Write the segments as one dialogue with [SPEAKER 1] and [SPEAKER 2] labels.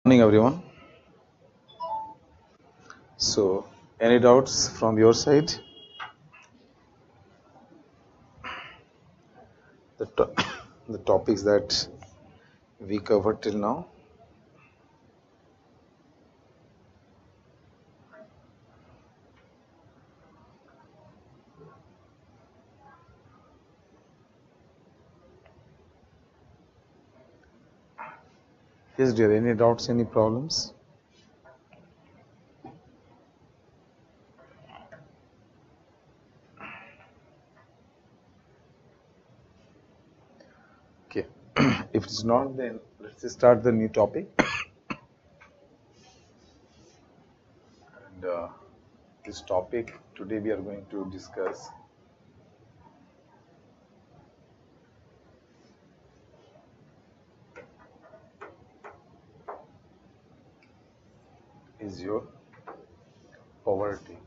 [SPEAKER 1] Morning, everyone. So, any doubts from your side? The, to- the topics that we covered till now? Yes, dear. Any doubts, any problems? Okay. If it's not, then let's start the new topic. And this topic today we are going to discuss is your poverty.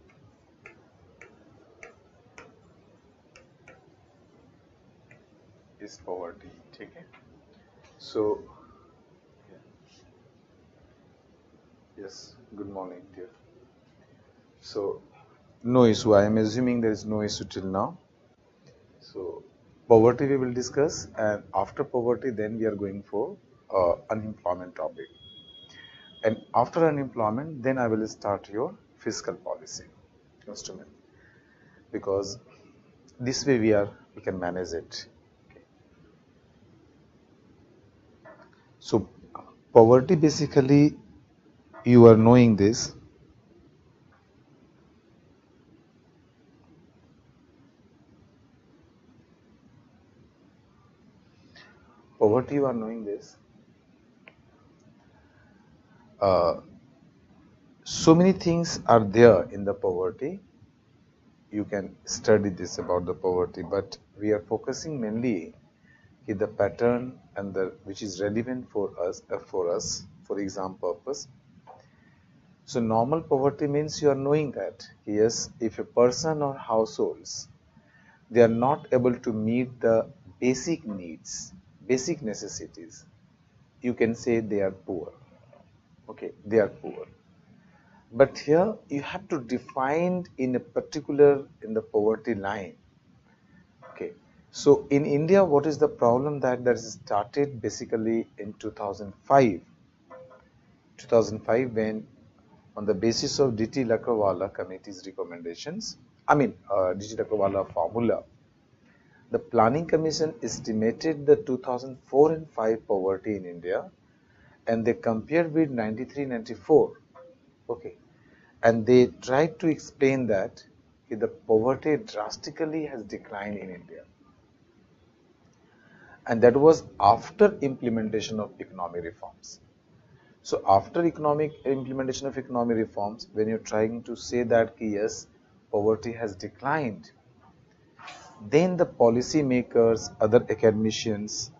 [SPEAKER 1] Is poverty. Okay. So, yes. Good morning, dear. So, no issue. I am assuming there is no issue till now. So, poverty we will discuss, and after poverty, then we are going for unemployment topic. And after unemployment, then I will start your fiscal policy instrument, because this way we can manage it. Okay. So, poverty basically, you are knowing this. Poverty, you are knowing this. Uh, so many things are there in the poverty. You can study this about the poverty, but we are focusing mainly in the pattern and the which is relevant for exam purpose. So normal poverty means you are knowing that yes, if a person or households they are not able to meet the basic needs, basic necessities, you can say they are poor. Okay, they are poor. But here you have to define in a particular in the poverty line. Okay. So in India, what is the problem that started basically in 2005? 2005, when on the basis of D.T. Lakawala committee's recommendations, D.T. Lakawala formula, the Planning Commission estimated the 2004 and 5 poverty in India, and they compared with 93-94. Okay, and they tried to explain that the poverty drastically has declined in India, and that was after implementation of economic reforms. So after economic implementation of economic reforms, when you're trying to say that yes, poverty has declined, then the policy makers, other academicians,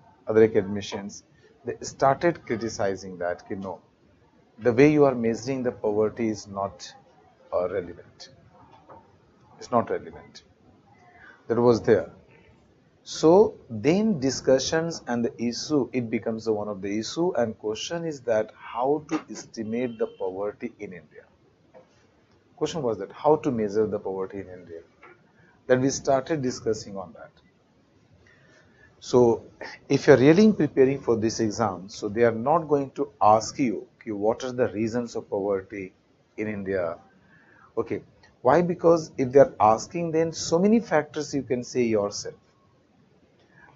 [SPEAKER 1] they started criticizing that no, the way you are measuring the poverty is not relevant. It's not relevant. That was there. So then discussions and the issue, it becomes one of the issue, and question is that how to estimate the poverty in India. Question was that how to measure the poverty in India. Then we started discussing on that. So if you're really preparing for this exam, so they are not going to ask you, okay, what are the reasons of poverty in India. Okay, why? Because if they are asking, then so many factors you can say yourself,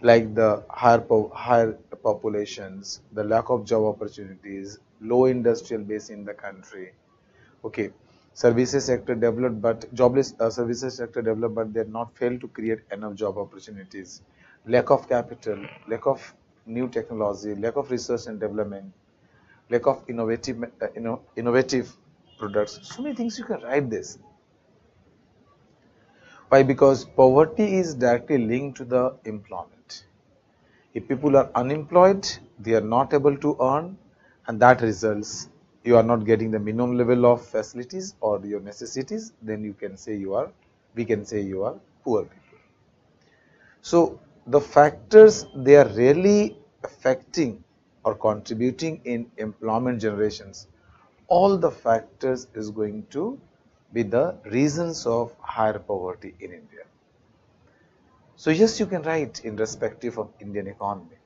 [SPEAKER 1] like the higher populations, the lack of job opportunities, low industrial base in the country. Okay, services sector developed, but jobless services sector developed, but they are not failed to create enough job opportunities. Lack of capital, lack of new technology, lack of research and development, lack of innovative products. So many things you can write this. Why? Because poverty is directly linked to the employment. If people are unemployed, they are not able to earn, and that results you are not getting the minimum level of facilities or your necessities, then we can say you are poor people. So the factors they are really affecting or contributing in employment generations, all the factors is going to be the reasons of higher poverty in India. So yes, you can write in respective of Indian economy.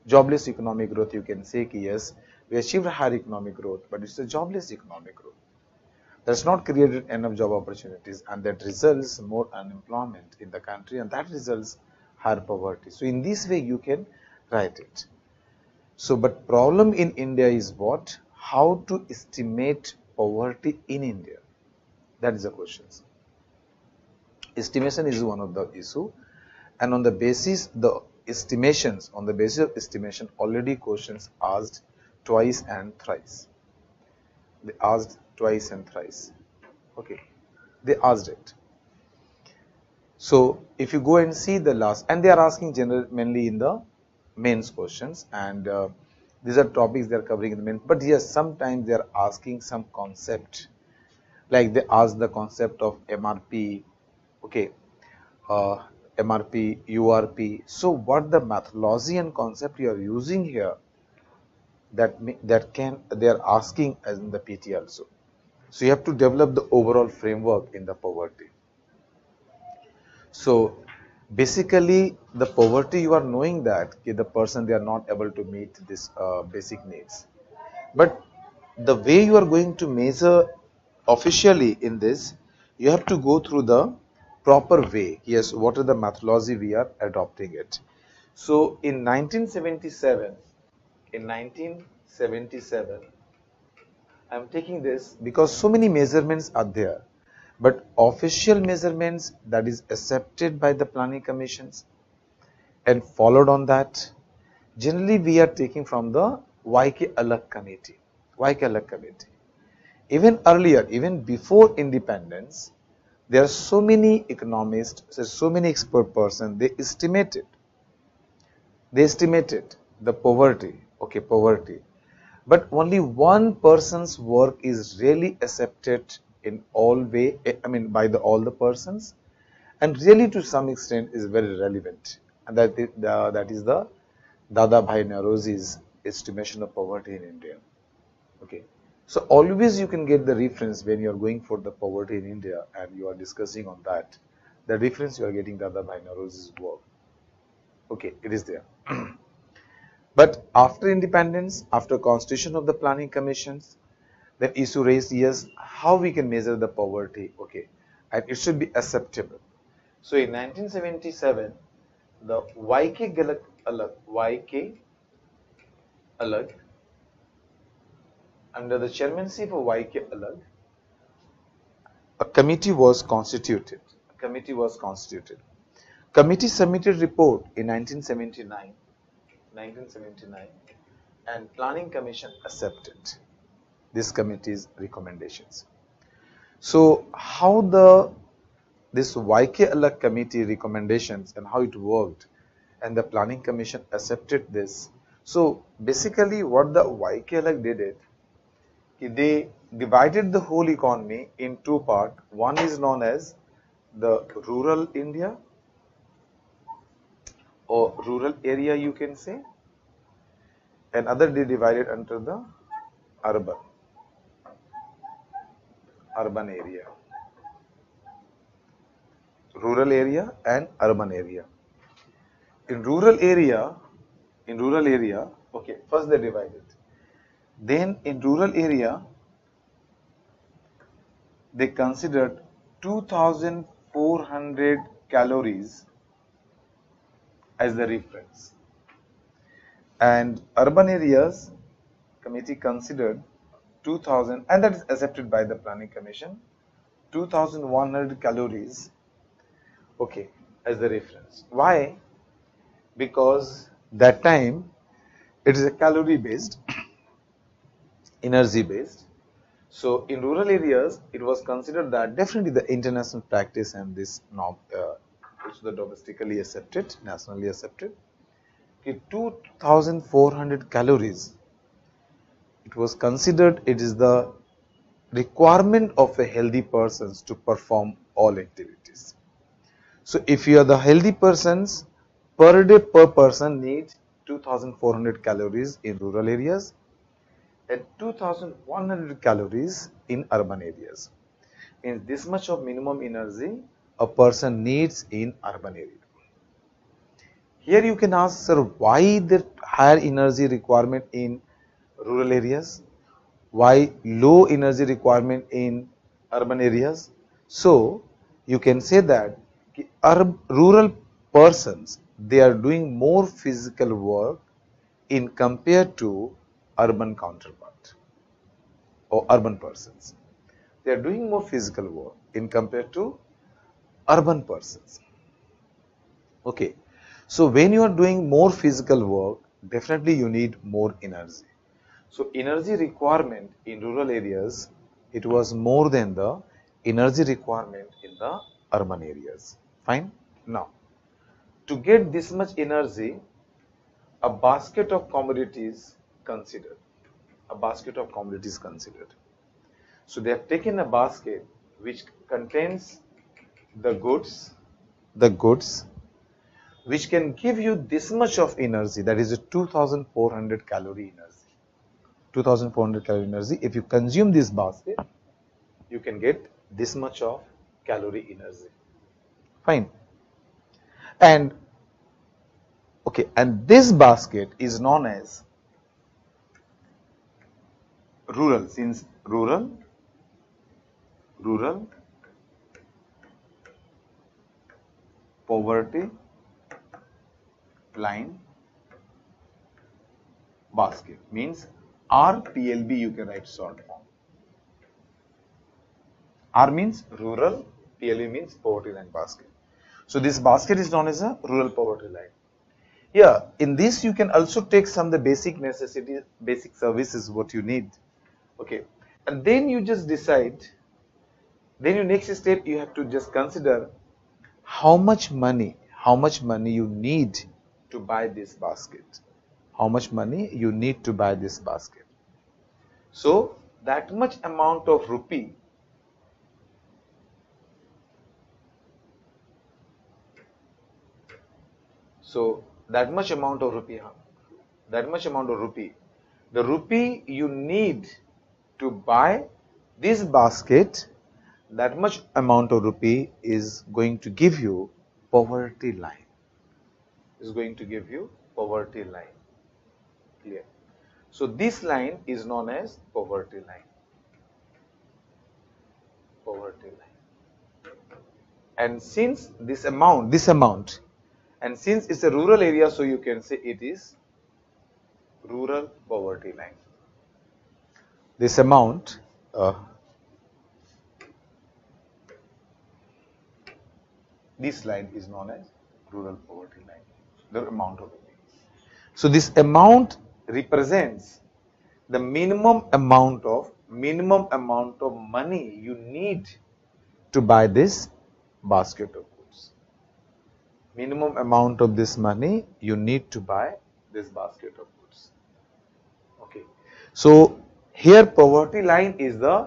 [SPEAKER 1] Jobless economic growth, you can say ki yes, we achieved higher economic growth, but it's a jobless economic growth. That's not created enough job opportunities, and that results more unemployment in the country, and that results higher poverty. So in this way you can write it. So but problem in India is what? How to estimate poverty in India? That is the question. Estimation is one of the issue, and on the basis on the basis of estimation, already questions asked twice and thrice. They asked twice and thrice. Okay, they asked it. So if you go and see the last, and they are asking mainly in the mains questions, and these are topics they are covering in the main. But yes, sometimes they are asking some concept, like they ask the concept of MRP, okay, MRP, URP. So what the methodology and concept you are using here, that they are asking as in the PT also. So you have to develop the overall framework in the poverty. So basically the poverty, you are knowing that the person, they are not able to meet this basic needs. But the way you are going to measure officially in this, you have to go through the proper way. Yes, what are the methodology we are adopting it. So in 1977, I am taking this because so many measurements are there, but official measurements that is accepted by the planning commissions and followed on that, generally we are taking from the YK Alag committee. YK Alag committee. Even earlier, even before independence, there are so many economists, so many expert persons, they estimated the poverty, okay, poverty. But only one person's work is really accepted in all way, I mean by all the persons, and really to some extent is very relevant, and that is the Dadabhai Nauroji's estimation of poverty in India. Okay, so always you can get the reference when you are going for the poverty in India and you are discussing on that. The reference you are getting Dadabhai Nauroji's work. Okay, it is there. But after independence, after constitution of the planning commissions, then issue raised, yes, how we can measure the poverty, okay, and it should be acceptable. So in 1977, the YK Alag, under the chairmanship of YK Alag, a committee was constituted. Committee submitted report in 1979, and planning commission accepted this committee's recommendations. So how this YK Alag committee recommendations and how it worked, and the planning commission accepted this. So basically what the YK Alag did it, they divided the whole economy in two parts. One is known as the rural India, or rural area you can say, and other they divided under the urban area, rural area and urban area. In rural area, okay, first they divided. Then in rural area, they considered 2,400 calories as the reference. And urban areas, committee considered 2,000, and that is accepted by the planning commission, 2,100 calories, okay, as the reference. Why? Because that time it is a calorie based, energy based. So in rural areas, it was considered that definitely the international practice and this norm, which the domestically accepted, nationally accepted, 2,400 calories. It was considered it is the requirement of a healthy person to perform all activities. So if you are the healthy persons, per day per person needs 2400 calories in rural areas and 2100 calories in urban areas. Means this much of minimum energy a person needs in urban area. Here you can ask, sir, why the higher energy requirement in rural areas? Why low energy requirement in urban areas? So you can say that rural persons, they are doing more physical work in compared to urban counterpart or urban persons. They are doing more physical work in compared to urban persons. Okay. So when you are doing more physical work, definitely you need more energy. So energy requirement in rural areas, it was more than the energy requirement in the urban areas. Fine. Now, to get this much energy, a basket of commodities considered. A basket of commodities considered. So they have taken a basket which contains the goods which can give you this much of energy, that is a 2400 calorie energy. 2400 calorie energy. If you consume this basket, you can get this much of calorie energy. Fine. And okay, and this basket is known as rural, since rural poverty line basket, means RPLB, you can write short form. R means rural, PLB means poverty line basket. So this basket is known as a rural poverty line. Yeah, in this you can also take some of the basic necessities, basic services what you need. Okay, and then you just decide, then your next step you have to just consider how much money you need to buy this basket. How much money you need to buy this basket. So that much amount of rupee, that much amount of rupee, the rupee you need to buy this basket, that much amount of rupee is going to give you poverty line. Clear? So this line is known as poverty line. And since this amount, and since it's a rural area, so you can say it is rural poverty line. This amount, this line is known as rural poverty line, the amount of rupee. So this amount represents the minimum amount of money you need to buy this basket of goods. Minimum amount of this money you need to buy this basket of goods. Okay. So here poverty line is the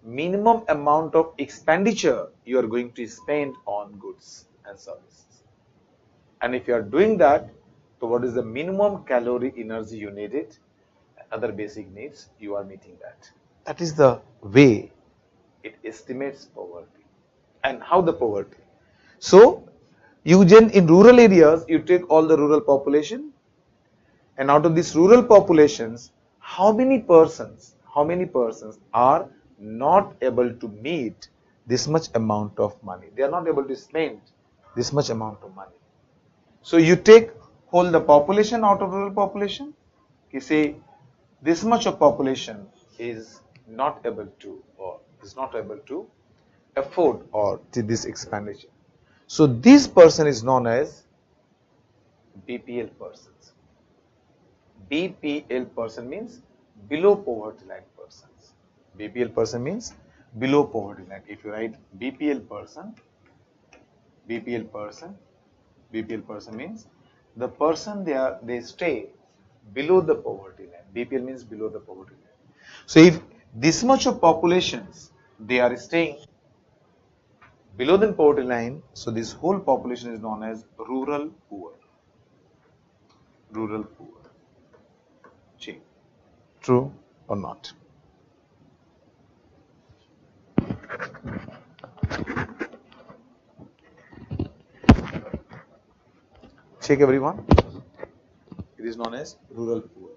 [SPEAKER 1] minimum amount of expenditure you are going to spend on goods and services. And if you are doing that, so what is the minimum calorie energy you needed? Other basic needs, you are meeting that. That is the way it estimates poverty. And how the poverty? So you then in rural areas, you take all the rural population, and out of these rural populations, how many persons are not able to meet this much amount of money? They are not able to spend this much amount of money. So you take whole the population out of rural population, you say this much of population is not able to afford or to this expenditure. So this person is known as BPL persons. BPL person means below poverty line persons. BPL person means below poverty line. If you write BPL person means the person they stay below the poverty line. BPL means below the poverty line. So if this much of populations they are staying below the poverty line, so this whole population is known as rural poor. rural poor. Check. True or not? Check everyone. It is known as rural poor.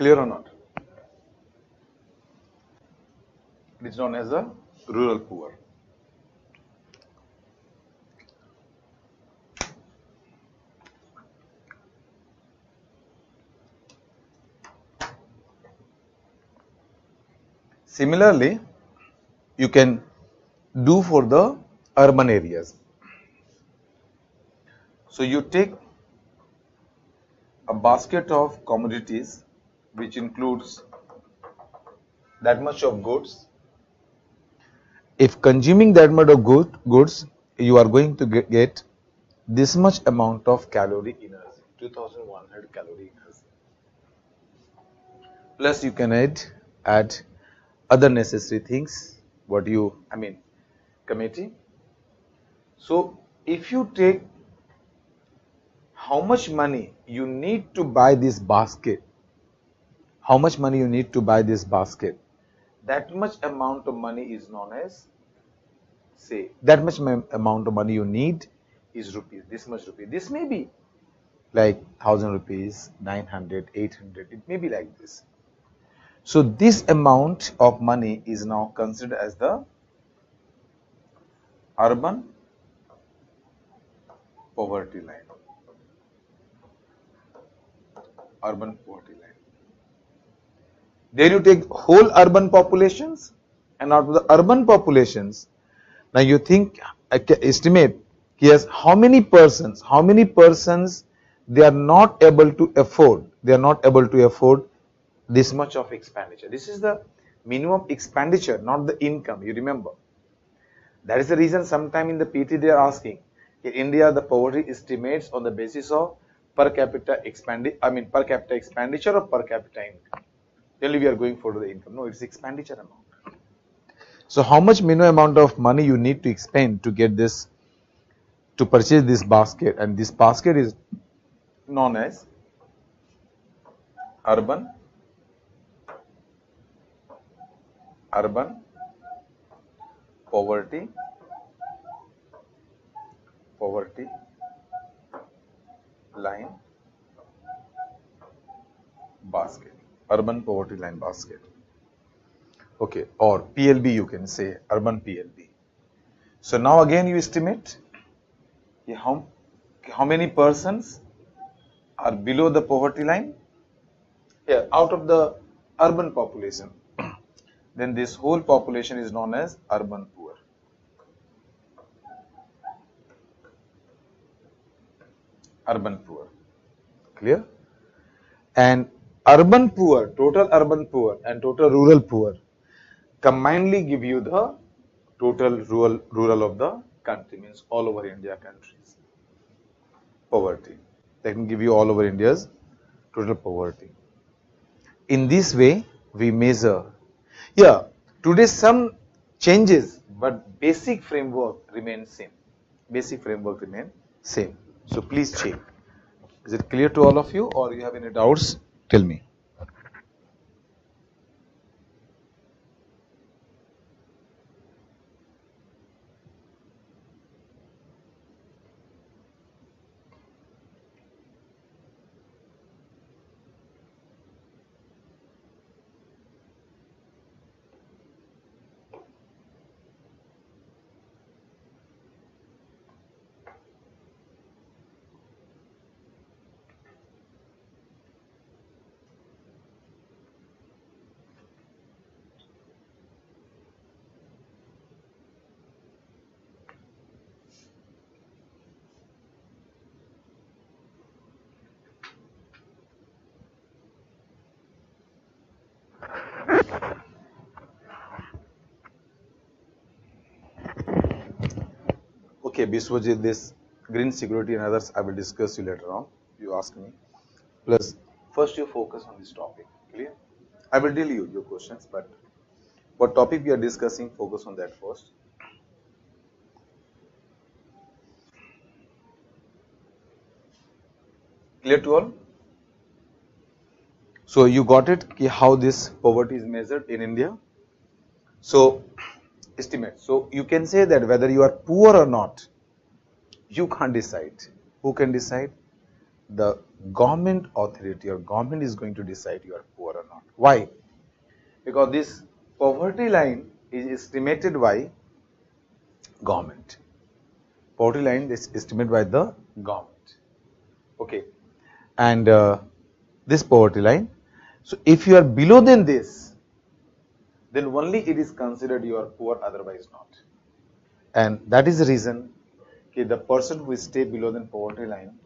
[SPEAKER 1] Clear or not? It is known as the rural poor. Similarly, you can do for the urban areas. So you take a basket of commodities which includes that much of goods. If consuming that much of goods, you are going to get this much amount of calorie energy, 2100 calorie energy. Plus you can add other necessary things, committee. So if you take how much money you need to buy this basket, that much amount of money is known as, say, that much amount of money you need is rupees, this much rupees. This may be like 1000 rupees, 900, 800, it may be like this. So this amount of money is now considered as the urban poverty line. Urban poverty line. There you take whole urban populations, and out of the urban populations, now you think, estimate, yes, how many persons they are not able to afford, this much of expenditure. This is the minimum expenditure, not the income, you remember. That is the reason sometime in the PT they are asking, in India the poverty estimates on the basis of per capita expenditure or per capita income. Only we are going for the income. No, it's expenditure amount. So how much minimum amount of money you need to expend to get this, to purchase this basket, and this basket is known as urban poverty line basket. Urban poverty line basket. Okay, or PLB you can say, urban PLB. So now again you estimate how many persons are below the poverty line here out of the urban population. Then this whole population is known as urban poor. Urban poor. Clear? And urban poor, total urban poor and total rural poor combinedly give you the total rural of the country, means all over India countries. Poverty. They can give you all over India's total poverty. In this way, we measure. Yeah, today some changes, but basic framework remains same. So please check. Is it clear to all of you, or you have any doubts? Tell me. Okay, Biswajit, this green security and others I will discuss you later on. You ask me. Plus, first you focus on this topic. Clear? I will deal you your questions, but what topic we are discussing, focus on that first. Clear to all? So you got it, how this poverty is measured in India? So estimate. So you can say that whether you are poor or not, you can't decide. Who can decide? The government authority or government is going to decide you are poor or not. Why? Because this poverty line is estimated by government. Poverty line is estimated by the government. Okay. And this poverty line. So if you are below than this, then only it is considered you are poor, otherwise not. And that is the reason the person who is stay below the poverty line,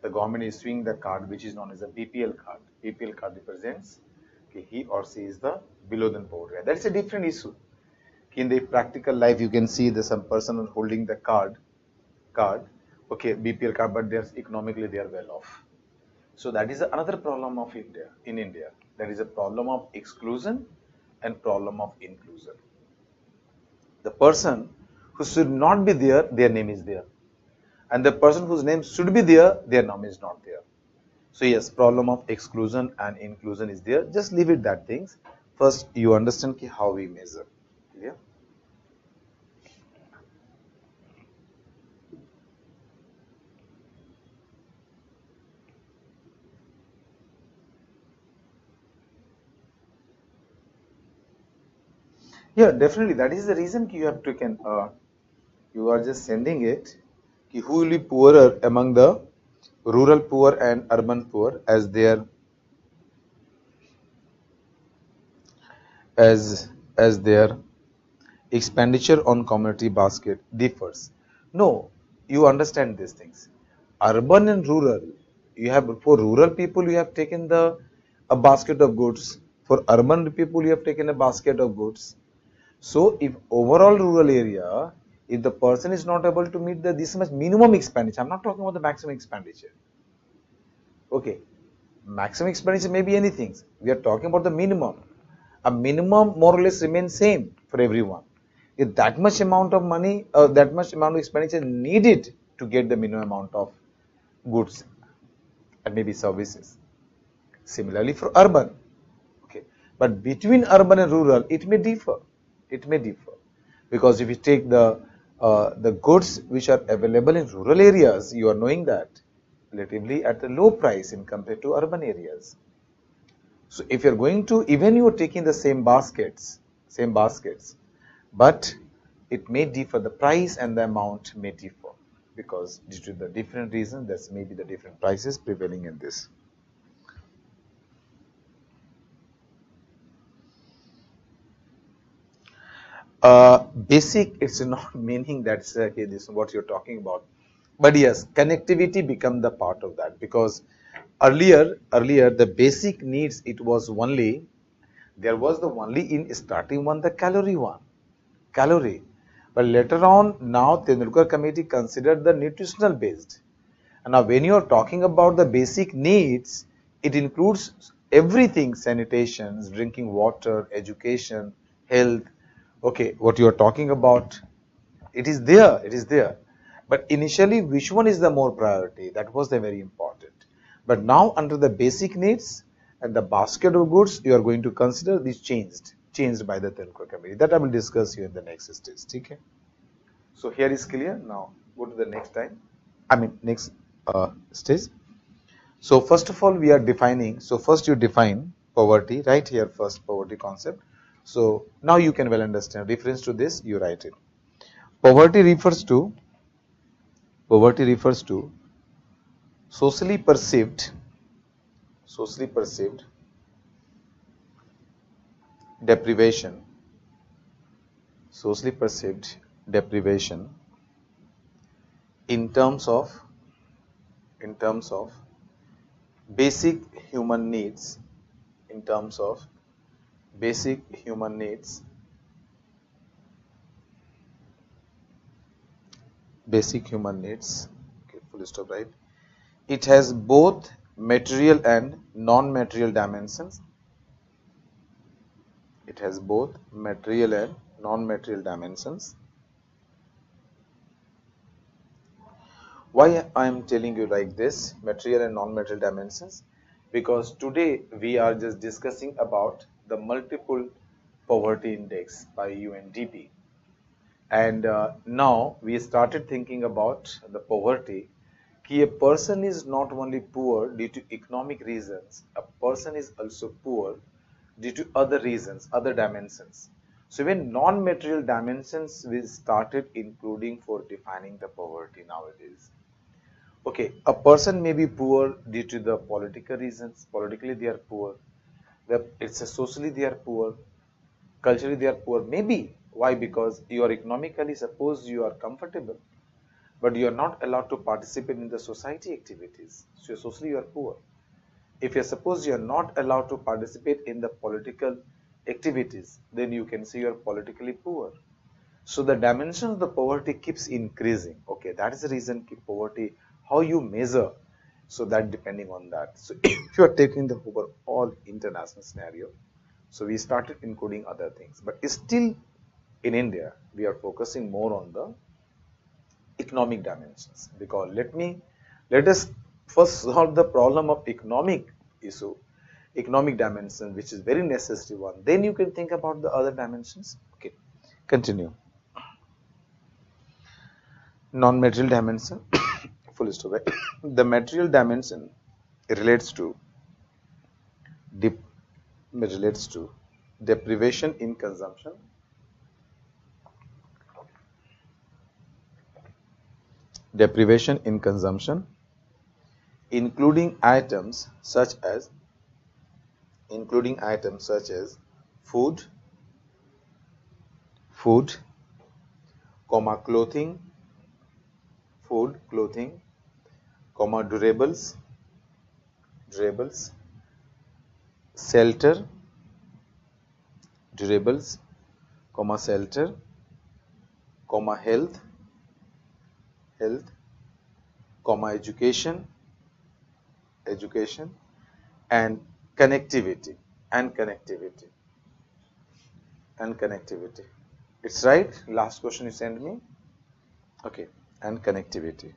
[SPEAKER 1] the government is issuing the card which is known as a BPL card. BPL card represents he or she is the below the poverty line. That is a different issue. In the practical life, you can see that some person holding the card, okay, BPL card, but they're economically they are well off. So that is another problem of India. In India, there is a problem of exclusion and problem of inclusion. The person who should not be there, their name is there. And the person whose name should be there, their name is not there. So yes, problem of exclusion and inclusion is there. Just leave it that things. First, you understand how we measure. Clear? Yeah, definitely. That is the reason you have taken. You are just sending it. Who will be poorer among the rural poor and urban poor as their expenditure on community basket differs. No, you understand these things. Urban and rural, you have for rural people you have taken a basket of goods. For urban people you have taken a basket of goods. So if overall rural area, if the person is not able to meet this much minimum expenditure, I'm not talking about the maximum expenditure. Okay, maximum expenditure may be anything. We are talking about the minimum. A minimum more or less remains same for everyone. If that much amount of money, that much amount of expenditure needed to get the minimum amount of goods and maybe services. Similarly for urban. Okay, but between urban and rural, it may differ. It may differ because if you take the goods which are available in rural areas, you are knowing that relatively at a low price in compared to urban areas. So if you're going to, even you're taking the same baskets, but it may differ, the price and the amount may differ because due to the different reasons, that's maybe the different prices prevailing in this. Basic, it's not meaning that's okay, this is what you're talking about. But yes, connectivity become the part of that because earlier the basic needs, it was only, there was the only in starting one, the calorie. But later on, now Tendulkar committee considered the nutritional based. And now when you are talking about the basic needs, it includes everything: sanitation, drinking water, education, health. Okay, what you are talking about, it is there. But initially, which one is the more priority? That was the very important. But now under the basic needs and the basket of goods, you are going to consider this changed by the Tendulkar committee. That I will discuss you in the next stage. Okay. So here is clear. Now go to the next time. Next stage. So first of all, we are defining. So first you define poverty, right here first poverty concept. So now you can well understand. Reference to this, you write it. Poverty refers to socially perceived deprivation, in terms of basic human needs, in terms of basic human needs basic human needs. Okay, full stop, right? It has both material and non-material dimensions. It has both material and non-material dimensions. Why I am telling you like this, material and non-material dimensions? Because today we are just discussing about the multiple poverty index by UNDP. And now we started thinking about the poverty. A person is not only poor due to economic reasons, a person is also poor due to other reasons, other dimensions. So even non-material dimensions we started including for defining the poverty nowadays. Okay, a person may be poor due to the political reasons. Politically they are poor. It's a socially they are poor. Culturally they are poor. Maybe. Why? Because you are economically, suppose you are comfortable, but you are not allowed to participate in the society activities. So socially you are poor. If you suppose you are not allowed to participate in the political activities, then you can say you are politically poor. So the dimension of the poverty keeps increasing. Okay, that is the reason poverty, how you measure, so that depending on that. So if you are taking the overall international scenario, so we started including other things, but still in India we are focusing more on the economic dimensions, because let us first solve the problem of economic issue, economic dimension, which is very necessary one. Then you can think about the other dimensions. Okay, continue. Non-material dimension, full stop. Right? The material dimension relates to dep relates to deprivation in consumption, deprivation in consumption, including items such as food, food, comma clothing, food, clothing, comma durables, shelter, durables, comma shelter, comma health, comma education, and connectivity, and connectivity, It's right. Last question you sent me. Okay, and connectivity.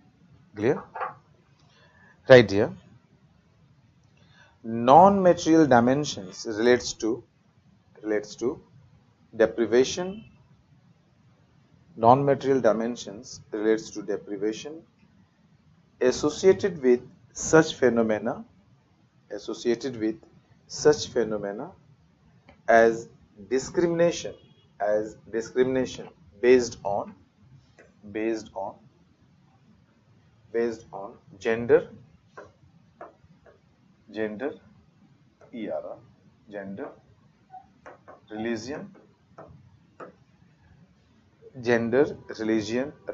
[SPEAKER 1] Clear? Right here. Non-material dimensions relates to deprivation. Non-material dimensions relates to deprivation associated with such phenomena as discrimination based on gender, era, gender, religion,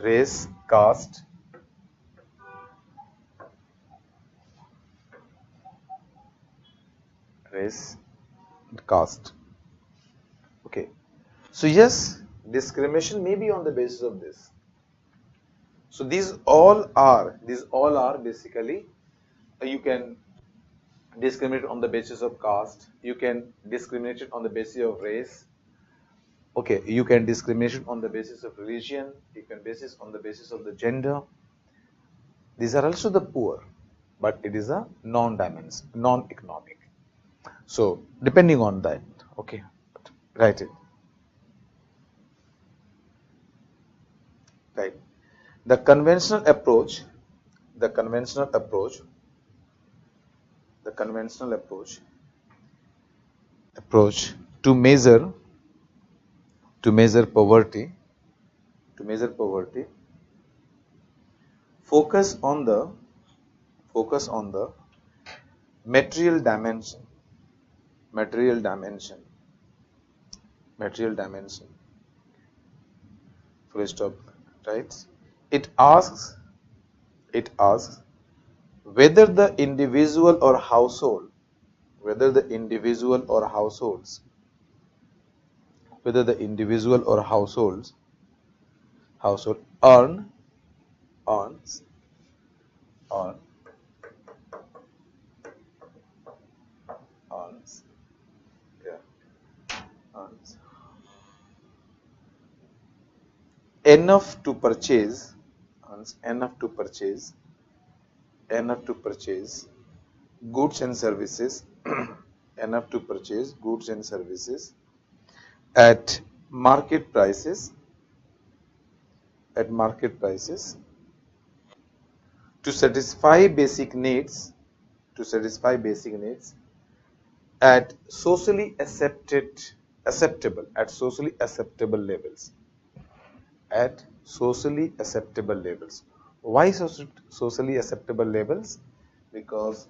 [SPEAKER 1] race, caste, Okay. So yes, discrimination may be on the basis of this. So these all are basically, you can discriminate on the basis of caste, you can discriminate on the basis of race, okay, you can discriminate on the basis of religion, you can basis on the basis of the gender. These are also the poor, but it is a non-dimensional, non-economic. So depending on that, okay, write it. Right. The conventional approach to measure poverty, focus on the material dimension, full stop, right? It asks whether the individual or households earn earns earn earns yeah earns enough to purchase earns enough to purchase goods and services enough to purchase goods and services at market prices at market prices to satisfy basic needs to satisfy basic needs at socially acceptable levels at socially acceptable levels. Why socially acceptable levels? Because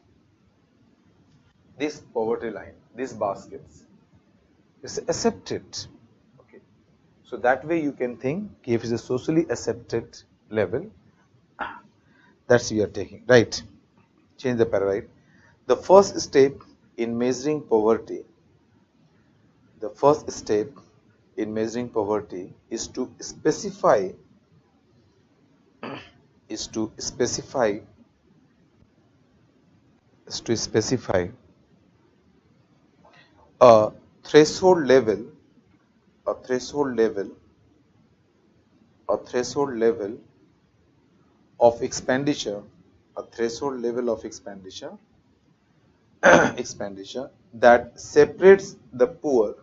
[SPEAKER 1] this poverty line, these baskets, is accepted. Okay, so that way you can think if it's a socially accepted level, that's you are taking, right? Change the paradigm. The first step in measuring poverty, the first step in measuring poverty is to specify is to specify is to specify a threshold level a threshold level a threshold level of expenditure a threshold level of expenditure expenditure that separates the poor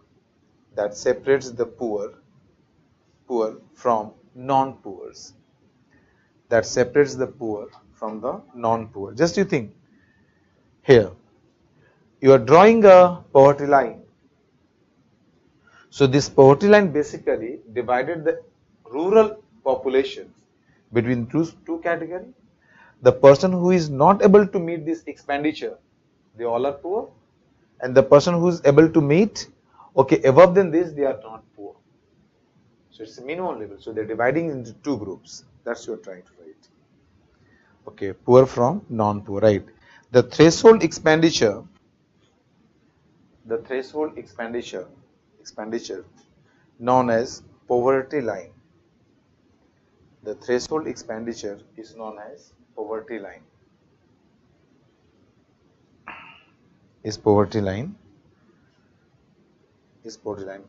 [SPEAKER 1] from non-poors that separates the poor from the non-poor. Just you think here, you are drawing a poverty line. So this poverty line basically divided the rural population between two categories. The person who is not able to meet this expenditure, they all are poor, and the person who is able to meet, okay, above than this, they are not poor. So it's a minimum level. So they're dividing into two groups. That's what you're trying to write. Okay, poor from non-poor, right? The threshold expenditure expenditure known as poverty line. The threshold expenditure is known as poverty line. Is poverty line,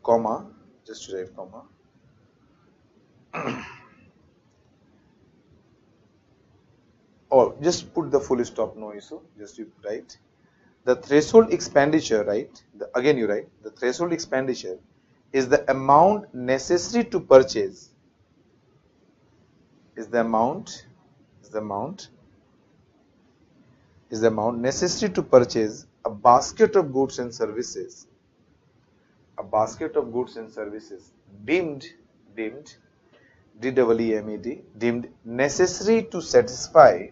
[SPEAKER 1] comma, just to write comma. Or just put the full stop, no issue, just you write. The threshold expenditure, right? Again you write, the threshold expenditure is the amount necessary to purchase, is the amount necessary to purchase a basket of goods and services, deemed DEEMED, deemed necessary to satisfy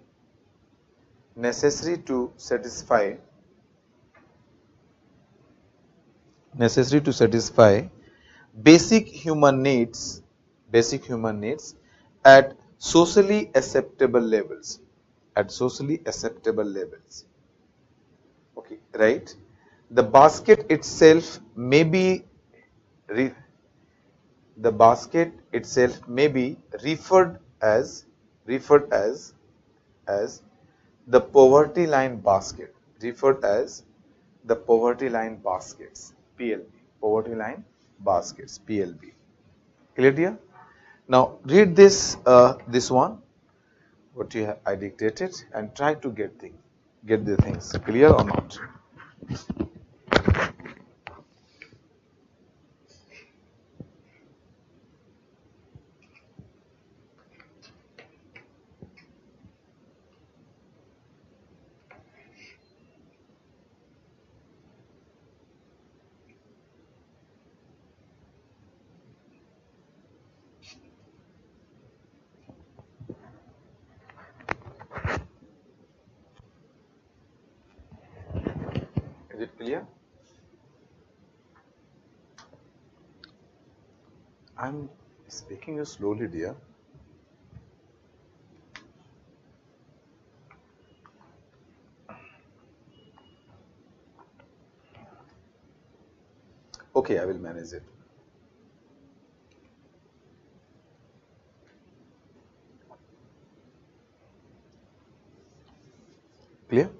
[SPEAKER 1] basic human needs at socially acceptable levels. Okay, right? The basket itself may be referred as as the poverty line basket, PLB, poverty line baskets, PLB. Clear, dear? Now read this one, what I dictated, and try to get the things clear or not. Is it clear? I'm speaking you slowly, dear. Okay, I will manage it. Clear?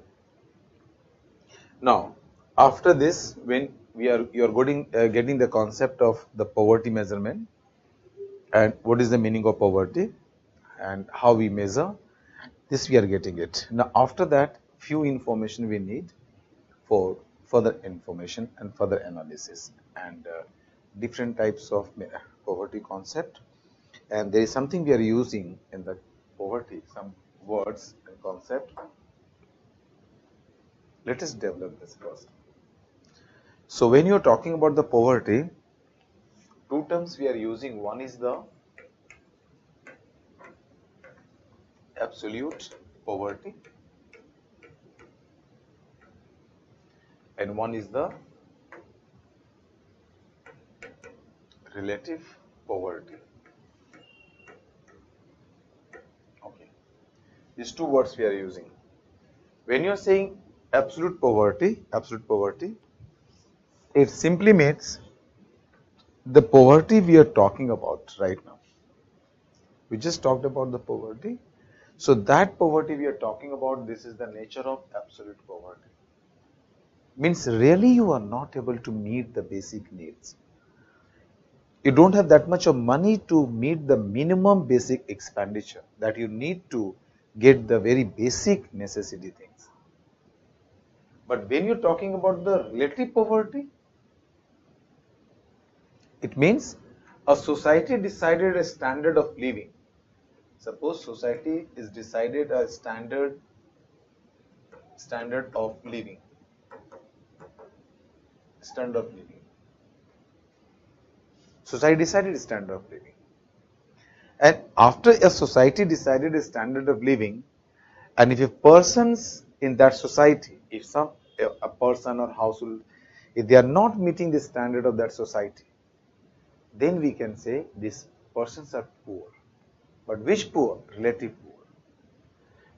[SPEAKER 1] Now, after this, when you are getting the concept of the poverty measurement and what is the meaning of poverty and how we measure, this we are getting it. Now, after that, few information we need for further information and further analysis and different types of poverty concept. And there is something we are using in the poverty, some words and concept. Let us develop this first. So when you are talking about the poverty, two terms we are using. One is the absolute poverty and one is the relative poverty. Okay, these two words we are using. When you are saying absolute poverty, it simply means the poverty we are talking about right now. We just talked about the poverty. So that poverty we are talking about, this is the nature of absolute poverty. Means really you are not able to meet the basic needs. You don't have that much of money to meet the minimum basic expenditure that you need to get the very basic necessity things. But when you're talking about the relative poverty, it means a society decided a standard of living. Suppose society is decided a standard of living. Society decided a standard of living. And after a society decided a standard of living, and if a persons in that society, if a person or household, if they are not meeting the standard of that society, then we can say these persons are poor. But which poor? Relative poor.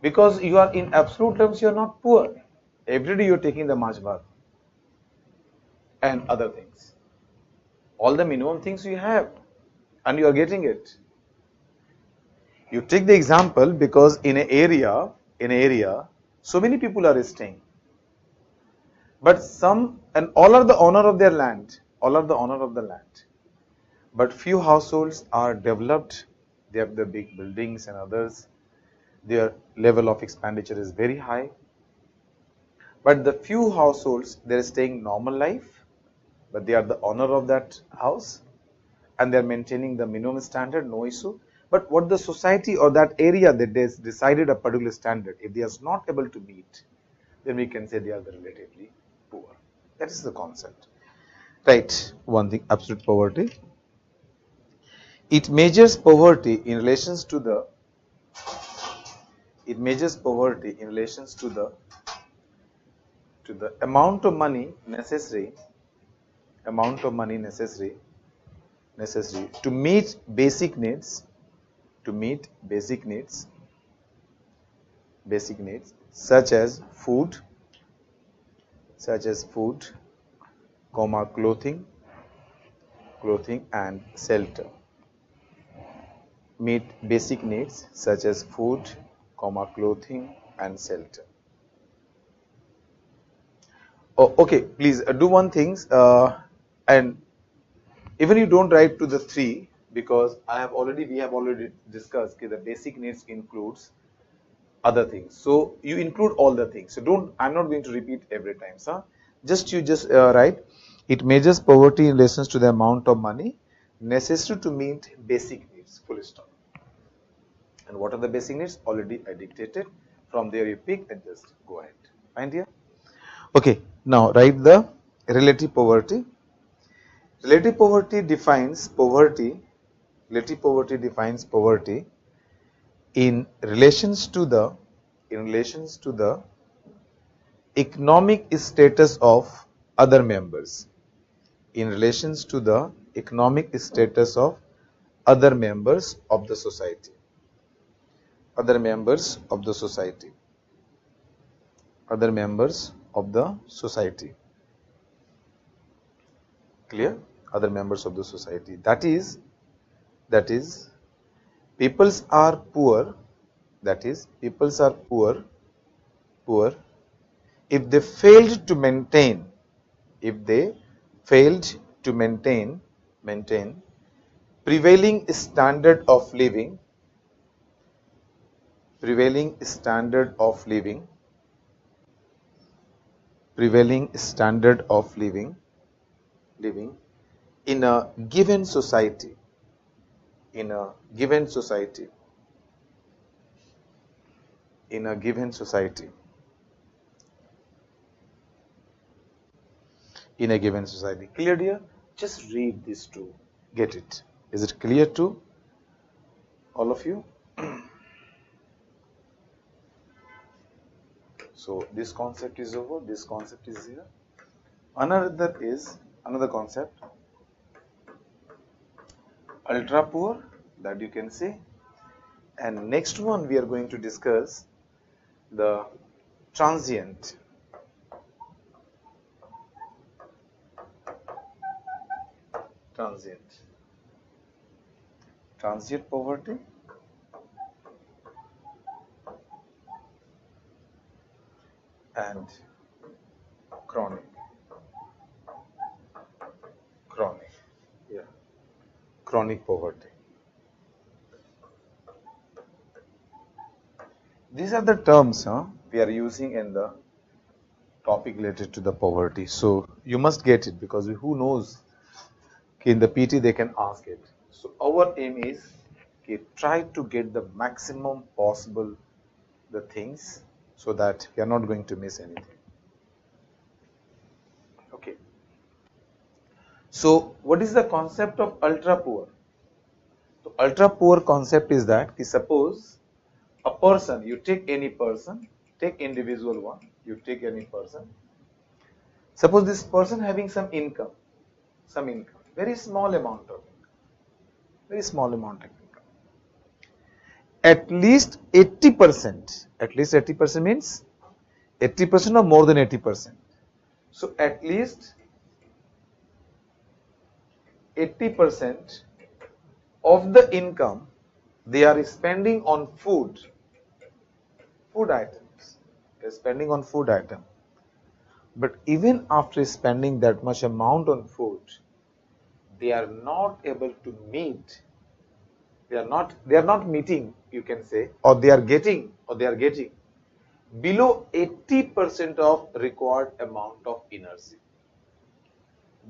[SPEAKER 1] Because you are in absolute terms, you are not poor. Every day you are taking the majbhat and other things. All the minimum things you have and you are getting it. You take the example because in an area, so many people are staying. But some, and all are the owner of their land, But few households are developed, they have the big buildings and others, their level of expenditure is very high. But the few households, they are staying normal life, but they are the owner of that house and they are maintaining the minimum standard, no issue. But what the society or that area that they decided a particular standard, if they are not able to meet, then we can say they are the relatively poor. That is the concept. Right, one thing, absolute poverty. It measures poverty in relations to the amount of money necessary to meet basic needs such as food, clothing and shelter. Meet basic needs such as food, clothing and shelter. Oh, okay, please do one thing, and even you don't write to the 3 because we have already discussed the basic needs includes other things. So you include all the things. So I'm not going to repeat every time, sir. You just write. It measures poverty in relation to the amount of money necessary to meet basic needs. Full stop. And what are the basic needs? Already I dictated. From there you pick and just go ahead. Find here. Okay. Now write the relative poverty. Relative poverty defines poverty in relations to the economic status of other members. In relations to the economic status of other members of the society. Other members of the society. Clear? Other members of the society. That is, peoples are poor. if they failed to maintain, if they failed to maintain prevailing standard of living, prevailing standard of living, prevailing standard of living in a given society, in a given society, in a given society, in a given society. Clear, dear? Just read this to get it. Is it clear to all of you? So this concept is over, this concept is here. Another concept, ultra poor, that you can see. And next one we are going to discuss the transient. Transient poverty and chronic poverty. These are the terms we are using in the topic related to the poverty. So you must get it, because who knows, in the PT they can ask it. So our aim is try to get the maximum possible the things, so that we are not going to miss anything. Okay. So what is the concept of ultra poor? So ultra poor concept is that suppose a person, you take any person, take individual one, you take any person. Suppose this person having some income, very small amount of income. At least 80% means 80% or more than 80%. So at least 80% of the income they are spending on food items. They are spending on food item. But even after spending that much amount on food, they are not able to meet. They are not meeting, you can say, or they are getting below 80% of required amount of energy.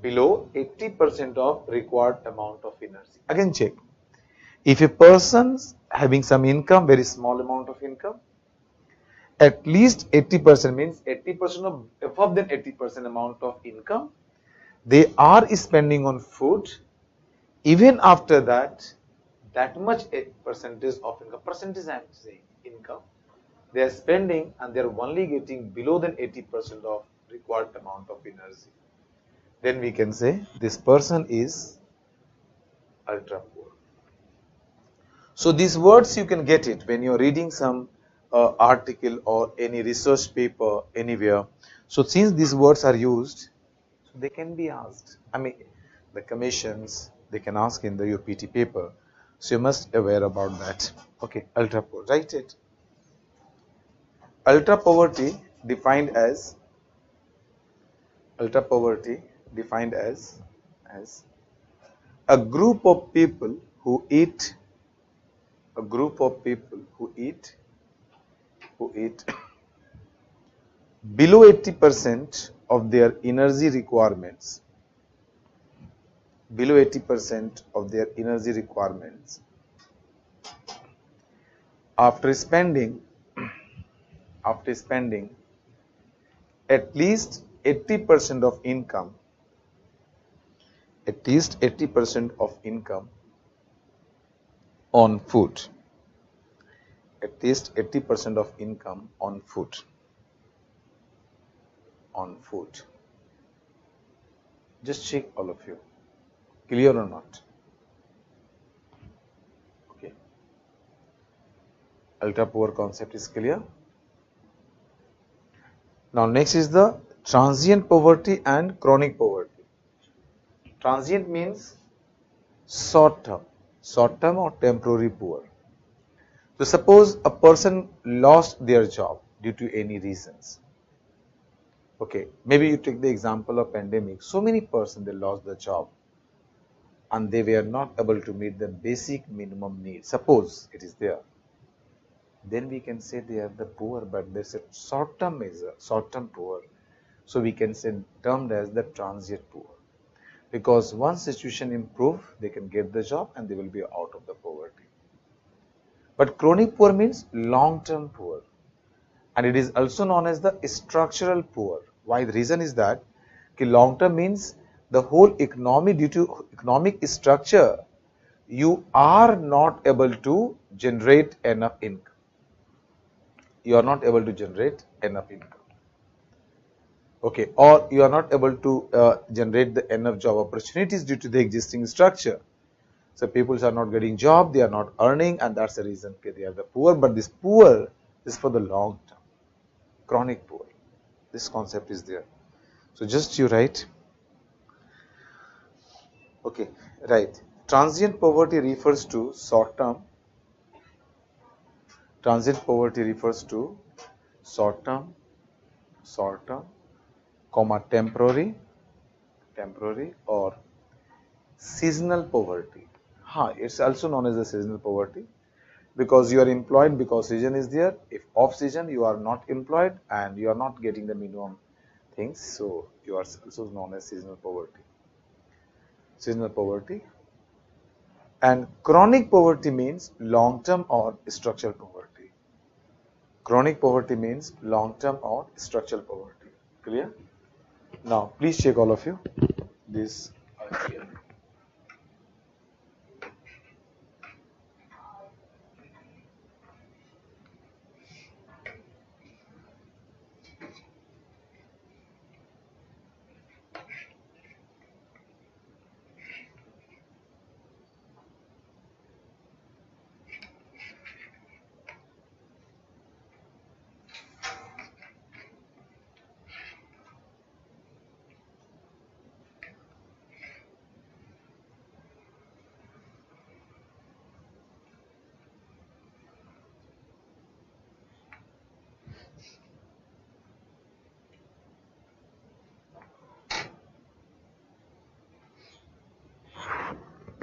[SPEAKER 1] Below 80% of required amount of energy. Again check. If a person's having some income, very small amount of income, at least 80% means 80% of above than 80% amount of income, they are spending on food. Even after that much percentage of income, they are spending, and they are only getting below than 80% of required amount of energy. Then we can say this person is ultra poor. So these words you can get it when you are reading some article or any research paper anywhere. So since these words are used, so they can be asked. I mean, the commissions, they can ask in the UPT paper. So you must aware about that. Okay, ultra poor. Write it. Ultra poverty defined as a group of people who eat below 80% of their energy requirements, after spending at least 80% of income, on food. At least 80% of income on food. Just check, all of you. Clear or not? Okay. Ultra poor concept is clear. Now next is the transient poverty and chronic poverty. Transient means short term or temporary poor. So suppose a person lost their job due to any reasons. Okay, maybe you take the example of pandemic. So many person they lost the job and they were not able to meet the basic minimum need. Suppose it is there, then we can say they are the poor, but there's a short-term measure, short-term poor. So we can say termed as the transient poor. Because once situation improve, they can get the job and they will be out of the poverty. But chronic poor means long-term poor. And it is also known as the structural poor. Why? The reason is that long term means the whole economy, due to economic structure, you are not able to generate enough income. You are not able to generate enough income. Okay, or you are not able to generate the enough job opportunities due to the existing structure. So people are not getting job, they are not earning, and that's the reason they are the poor. But this poor is for the long term, chronic poor. This concept is there. So just you write. Okay, right. Transient poverty refers to short term. Transient poverty refers to short term, short term, comma temporary or seasonal poverty. It's also known as the seasonal poverty because you are employed because season is there. If off season you are not employed and you are not getting the minimum things, so you are also known as seasonal poverty. Seasonal poverty. And chronic poverty means long-term or structural poverty. Chronic poverty means long-term or structural poverty. Clear? Now, please check all of you. This here.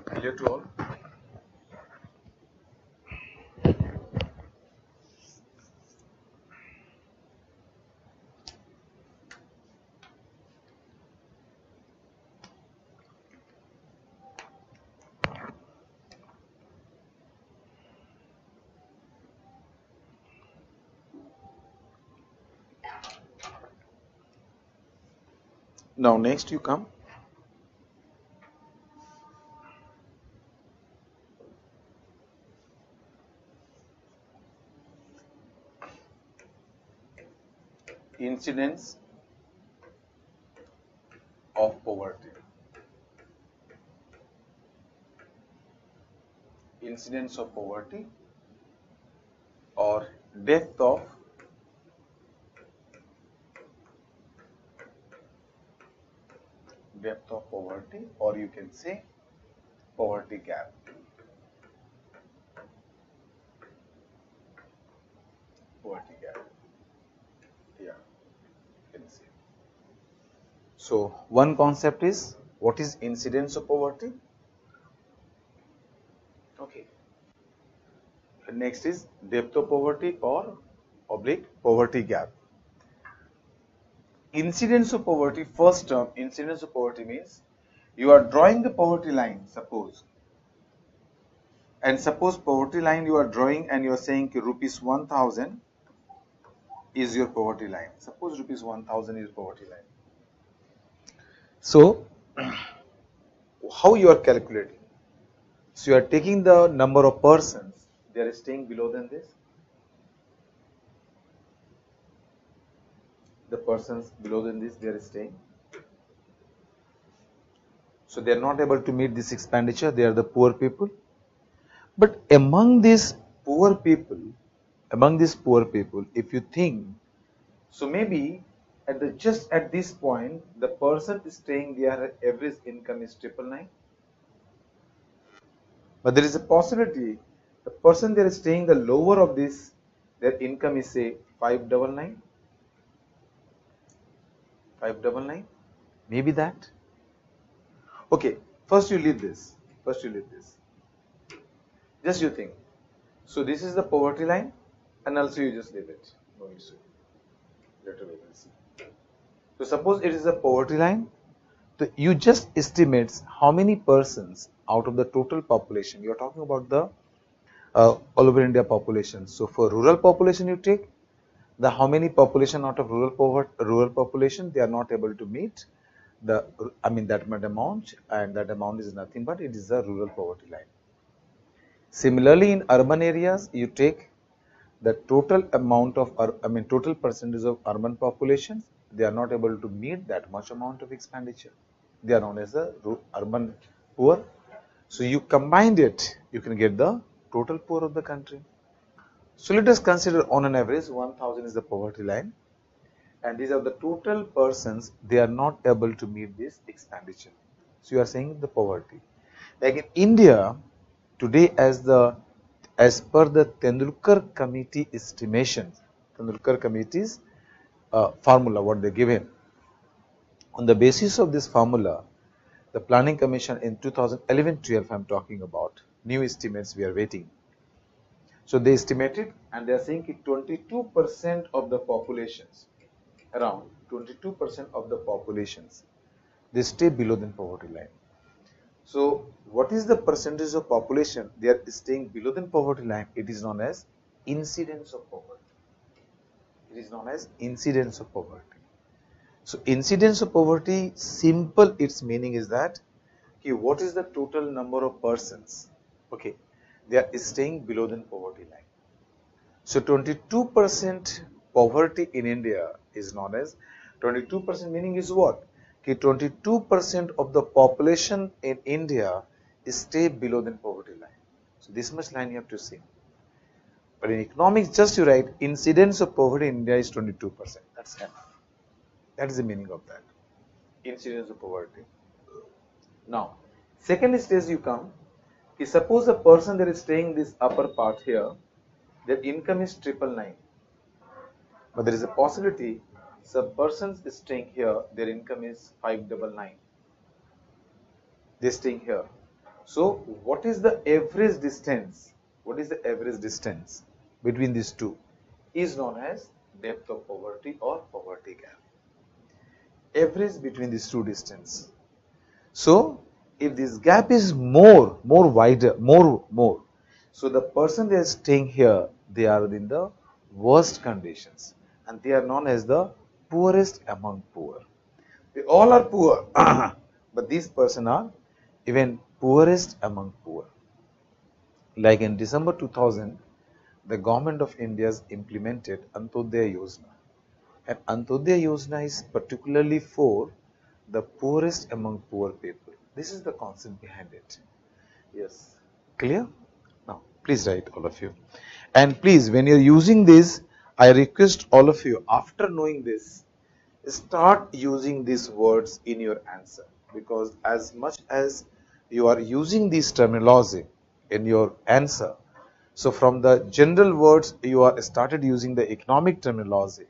[SPEAKER 1] Clear to all? Now, next you come. Incidence of poverty. Incidence of poverty or depth of poverty, or you can say poverty gap. Poverty gap. Yeah, you can say. So one concept is what is incidence of poverty? Okay. Next is depth of poverty or oblique poverty gap. Incidence of poverty, first term, incidence of poverty means you are drawing the poverty line, suppose. And suppose poverty line you are drawing and you are saying rupees 1000 is your poverty line. Suppose rupees 1000 is poverty line. So, how you are calculating? So, you are taking the number of persons, they are staying below than this. The persons below than this, they are staying. So, they are not able to meet this expenditure, they are the poor people. But among these poor people, if you think, so maybe at the just at this point, the person is staying their average income is 999. But there is a possibility the person they are staying the lower of this, their income is say 599. 599, maybe that. Okay, first you leave this. First you leave this. Just you think. So this is the poverty line, and also you just leave it. No issue. Later we will see. So suppose it is a poverty line. So you just estimates how many persons out of the total population. You are talking about the all over India population. So for rural population, you take the how many population out of rural population they are not able to meet the that amount, and that amount is nothing but it is the rural poverty line. Similarly, in urban areas, you take the total amount of total percentage of urban populations, they are not able to meet that much amount of expenditure. They are known as the urban poor. So you combined it, you can get the total poor of the country. So let us consider on an average 1000 is the poverty line, and these are the total persons they are not able to meet this expenditure. So you are saying the poverty. Like in India today, as per the Tendulkar committee estimations, Tendulkar committee's formula what they given. On the basis of this formula, the Planning Commission in 2011-12 I am talking about, new estimates we are waiting. So they estimated, and they are saying 22% of the populations, around 22% of the populations, they stay below the poverty line. So what is the percentage of population they are staying below the poverty line? It is known as incidence of poverty. It is known as incidence of poverty. So incidence of poverty, simple its meaning is that what is the total number of persons, okay, they are staying below the poverty line. So 22% poverty in India is known as 22%, meaning is what? 22% of the population in India stay below the poverty line. So this much line you have to see. But in economics, just you write incidence of poverty in India is 22%. That's enough. That is the meaning of that. Incidence of poverty. Now, second stage you come. Suppose a person that is staying this upper part here, their income is 999. But there is a possibility some persons staying here, their income is 599. They staying here. So what is the average distance? What is the average distance between these two? Is known as depth of poverty or poverty gap. Average between these two distance. So if this gap is more wider, more. So the person that is staying here, they are in the worst conditions, and they are known as the poorest among poor. They all are poor, but these person are even poorest among poor. Like in December 2000, the government of India has implemented Antyodaya Yojana. And Antyodaya Yojana is particularly for the poorest among poor people. This is the concept behind it. Yes. Clear? Now, please write all of you. And please, when you are using this, I request all of you, after knowing this, start using these words in your answer. Because as much as you are using this terminology in your answer, so from the general words, you are started using the economic terminology,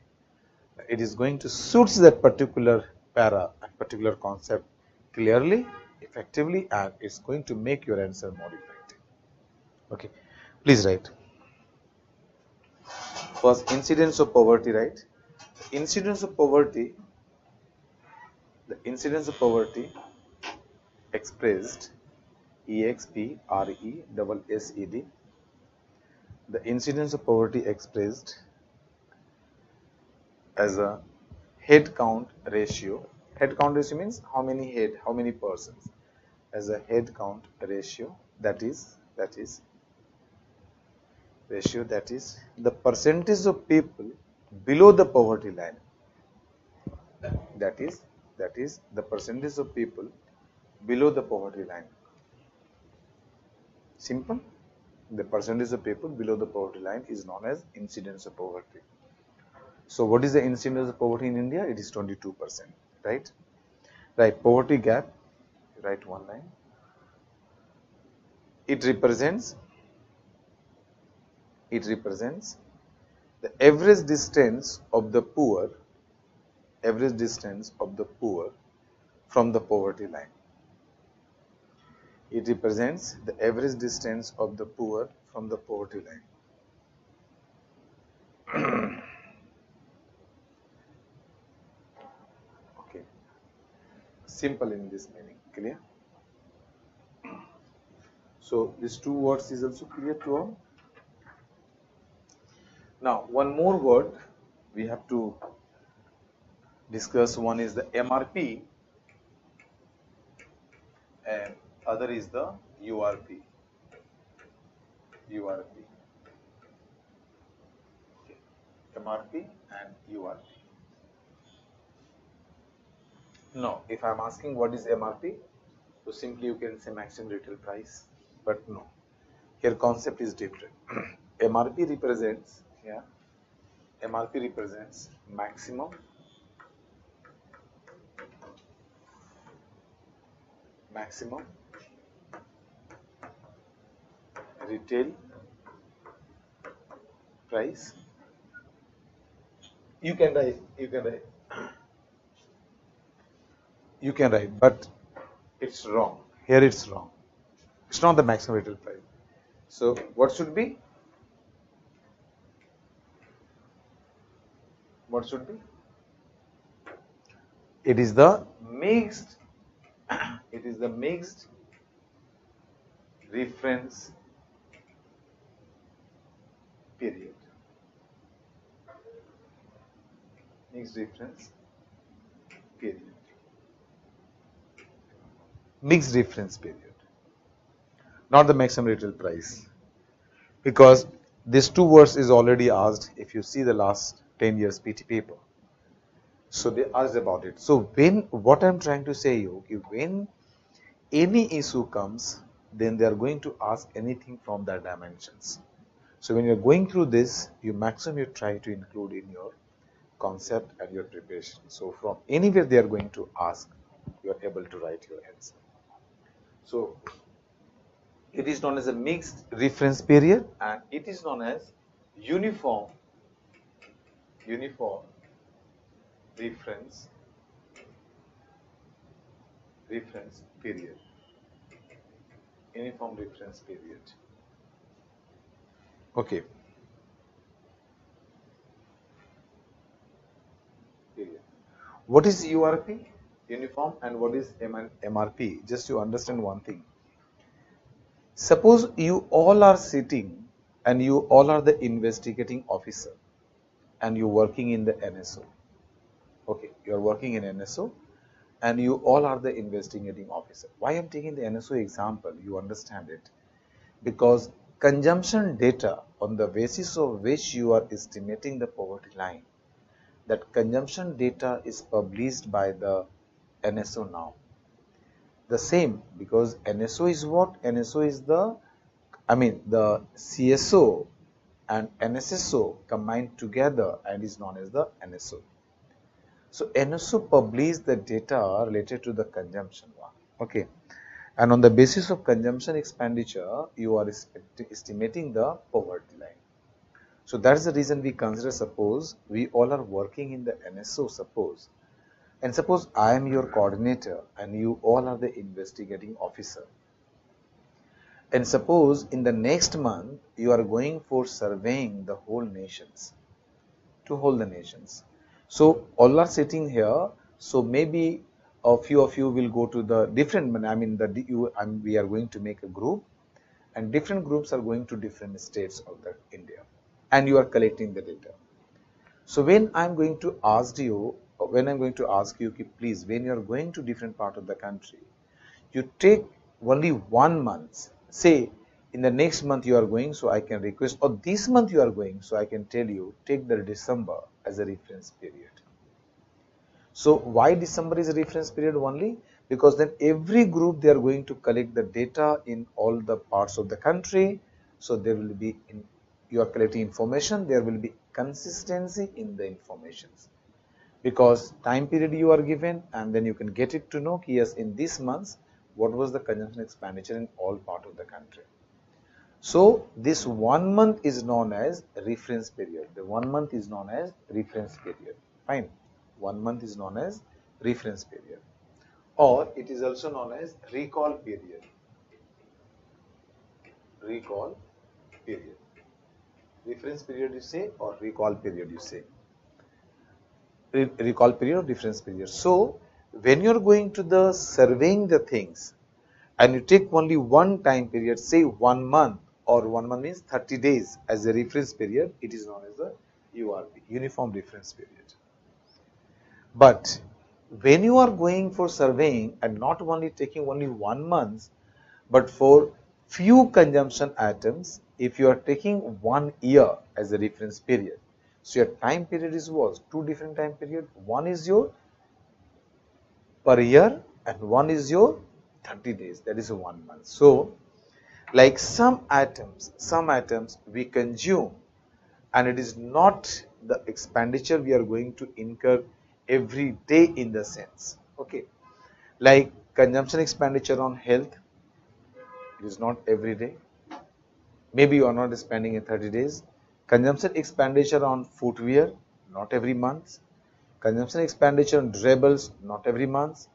[SPEAKER 1] it is going to suit that particular para and particular concept clearly, effectively, and it's going to make your answer more effective. Okay, please write. First, incidence of poverty, right? Incidence of poverty, the incidence of poverty expressed EXPRESSED, the incidence of poverty expressed as a head count ratio. Head count ratio means how many head, how many persons, as a head count ratio, that is the percentage of people below the poverty line. That is the percentage of people below the poverty line. Simple. The percentage of people below the poverty line is known as incidence of poverty. So what is the incidence of poverty in India? It is 22%, right? Right, poverty gap, write one line. It represents the average distance of the poor average distance of the poor from the poverty line. It represents the average distance of the poor from the poverty line. Okay, simple in this meaning, clear? So these two words is also clear to all. Now one more word we have to discuss. One is the MRP and other is the URP. URP. Okay. MRP and URP. No, if I am asking what is MRP, so simply you can say maximum retail price, but no. Here concept is different. MRP represents, yeah, MRP represents maximum retail price. You can write, but it's wrong. Here it's wrong. It's not the maximum retail price. So what should be? What should be? It is the mixed. It is the mixed reference period. Mixed reference period. Mixed reference period. Not the maximum retail price. Because these two words is already asked if you see the last 10 years PT paper. So they asked about it. So what I'm trying to say you, when any issue comes, then they are going to ask anything from that dimensions. So when you're going through this, you try to include in your concept and your preparation. So from anywhere they are going to ask, you are able to write your answer. So it is known as a mixed reference period and it is known as uniform reference period. Uniform reference period. Okay. Period. What is URP? Uniform, and what is MRP? Just to understand one thing. Suppose you all are sitting and you all are the investigating officer and you're working in the NSO. Okay, you're working in NSO and you all are the investigating officer. Why I'm taking the NSO example, you understand it. Because consumption data on the basis of which you are estimating the poverty line, that consumption data is published by the NSO now. The same, because NSO is what? NSO is the CSO and NSSO combined together and is known as the NSO. So NSO publishes the data related to the consumption one. Okay. And on the basis of consumption expenditure, you are estimating the poverty line. So that's the reason we consider, suppose we all are working in the NSO, suppose. And suppose I am your coordinator and you all are the investigating officer. And suppose in the next month, you are going for surveying the whole nations, to whole the nations. So all are sitting here, so maybe a few of you will go to the different, we are going to make a group and different groups are going to different states of the India and you are collecting the data. So when I'm going to ask you, please, when you are going to different part of the country, you take only 1 month, say in the next month you are going, so I can request, or this month you are going, so I can tell you, take the December as a reference period. So why December is a reference period only? Because then every group they are going to collect the data in all the parts of the country. So there will be, you are collecting information, there will be consistency in the informations. Because time period you are given and then you can get it to know, yes, in this month, what was the consumption expenditure in all part of the country. So this 1 month is known as reference period. The 1 month is known as reference period. Fine. 1 month is known as reference period, or it is also known as recall period. Recall period. Reference period you say, or recall period you say. Recall period or reference period. So when you're going to the surveying the things and you take only one time period, say 1 month, or 1 month means 30 days as a reference period, it is known as the URP, Uniform Reference Period. But when you are going for surveying and not only taking only 1 month, but for few consumption items, if you are taking 1 year as a reference period, so your time period is what? Two different time period. One is your per year and one is your 30 days. That is 1 month. So, like some items we consume, and it is not the expenditure we are going to incur every day in the sense. Okay, like consumption expenditure on health, it is not every day. Maybe you are not spending in 30 days. Consumption expenditure on footwear, not every month. Consumption expenditure on durables, not every month.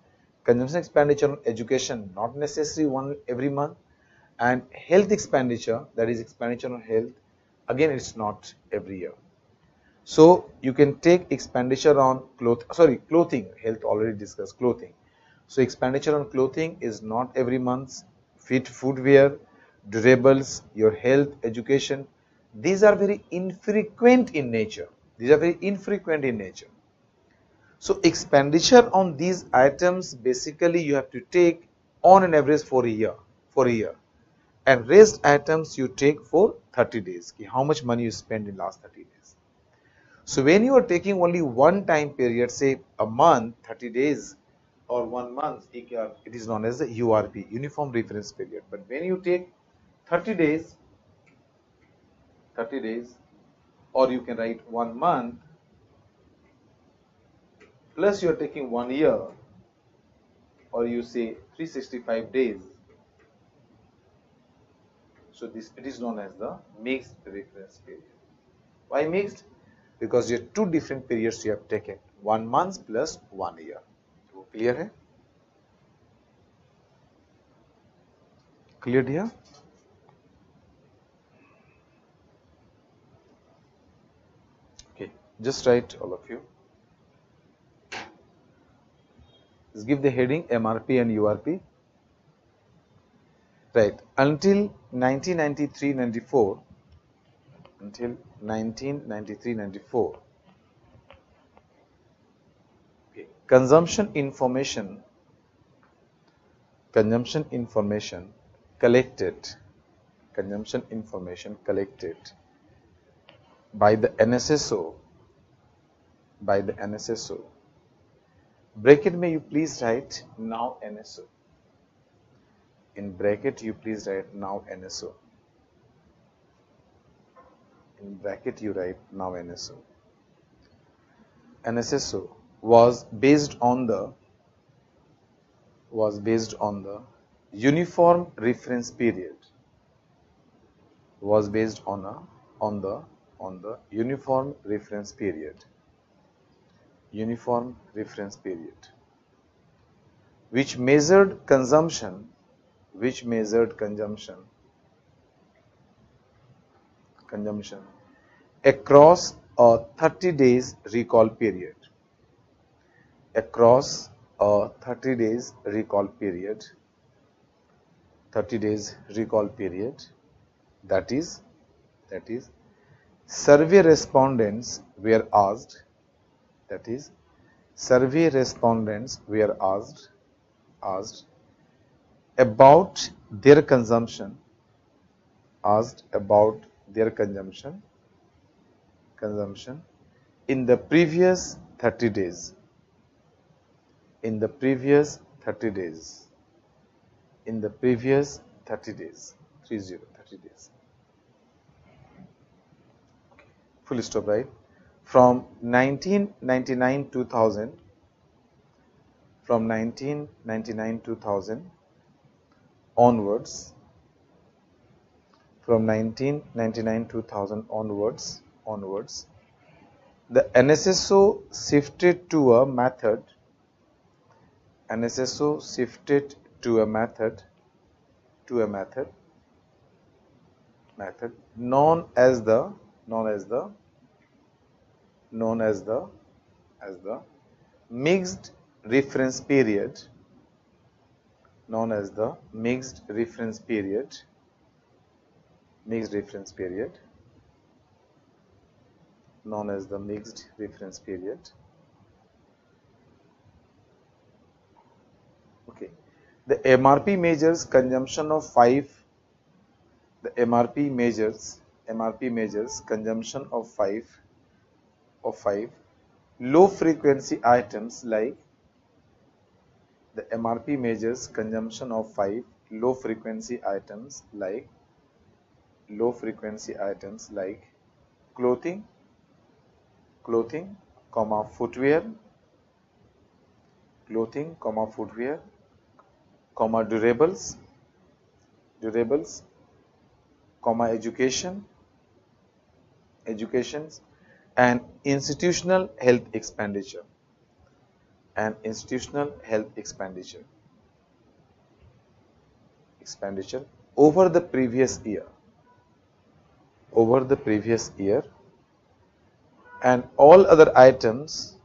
[SPEAKER 1] Consumption expenditure on education, not necessarily one every month. And health expenditure, that is expenditure on health, again it's not every year. So you can take expenditure on clothing, health already discussed, clothing. So expenditure on clothing is not every month. Footwear, durables, your health, education, these are very infrequent in nature. These are very infrequent in nature. So expenditure on these items, basically you have to take on an average for a year. And rest items you take for 30 days. How much money you spend in last 30 days. So when you are taking only one time period, say a month, 30 days, or 1 month, it is known as the URP, Uniform Reference Period. But when you take 30 days, or you can write 1 month, plus you are taking 1 year, or you say 365 days. So it is known as the mixed reference period. Why mixed? Because you have two different periods you have taken, 1 month plus 1 year. So clear hai? Clear here? Okay, just write all of you. Just give the heading MRP and URP. Right, until 1993-94, until 1993-94, okay. Consumption information collected by the NSSO, bracket may you please write now NSO. In bracket you please write now NSO. In bracket you write now NSO. NSSO was based on the Uniform Reference Period. Was based on the Uniform Reference Period. Uniform Reference Period, which measured consumption across a 30 days recall period. Across a 30 days recall period. 30 days recall period. That is, survey respondents were asked. That is, survey respondents were asked about their consumption. In the previous 30 days. In the previous 30 days. 30 days. Full stop, right? From 1999-2000, onwards, The NSSO shifted to a method. NSSO shifted to a method known as the mixed reference period, known as the mixed reference period, known as the mixed reference period. Okay, the MRP measures consumption of consumption of five low frequency items like the MRP measures consumption of five low frequency items like clothing, footwear, durables, education, and institutional health expenditure. Over the previous year, and all other items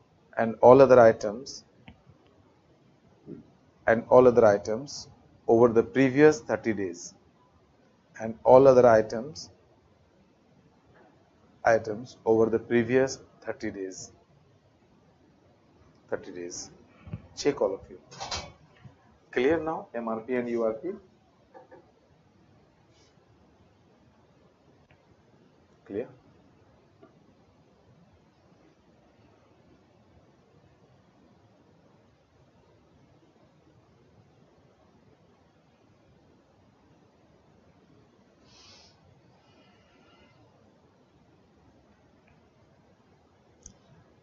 [SPEAKER 1] over the previous 30 days, and all other items over the previous 30 days. Check all of you. Clear now, MRP and URP? Clear?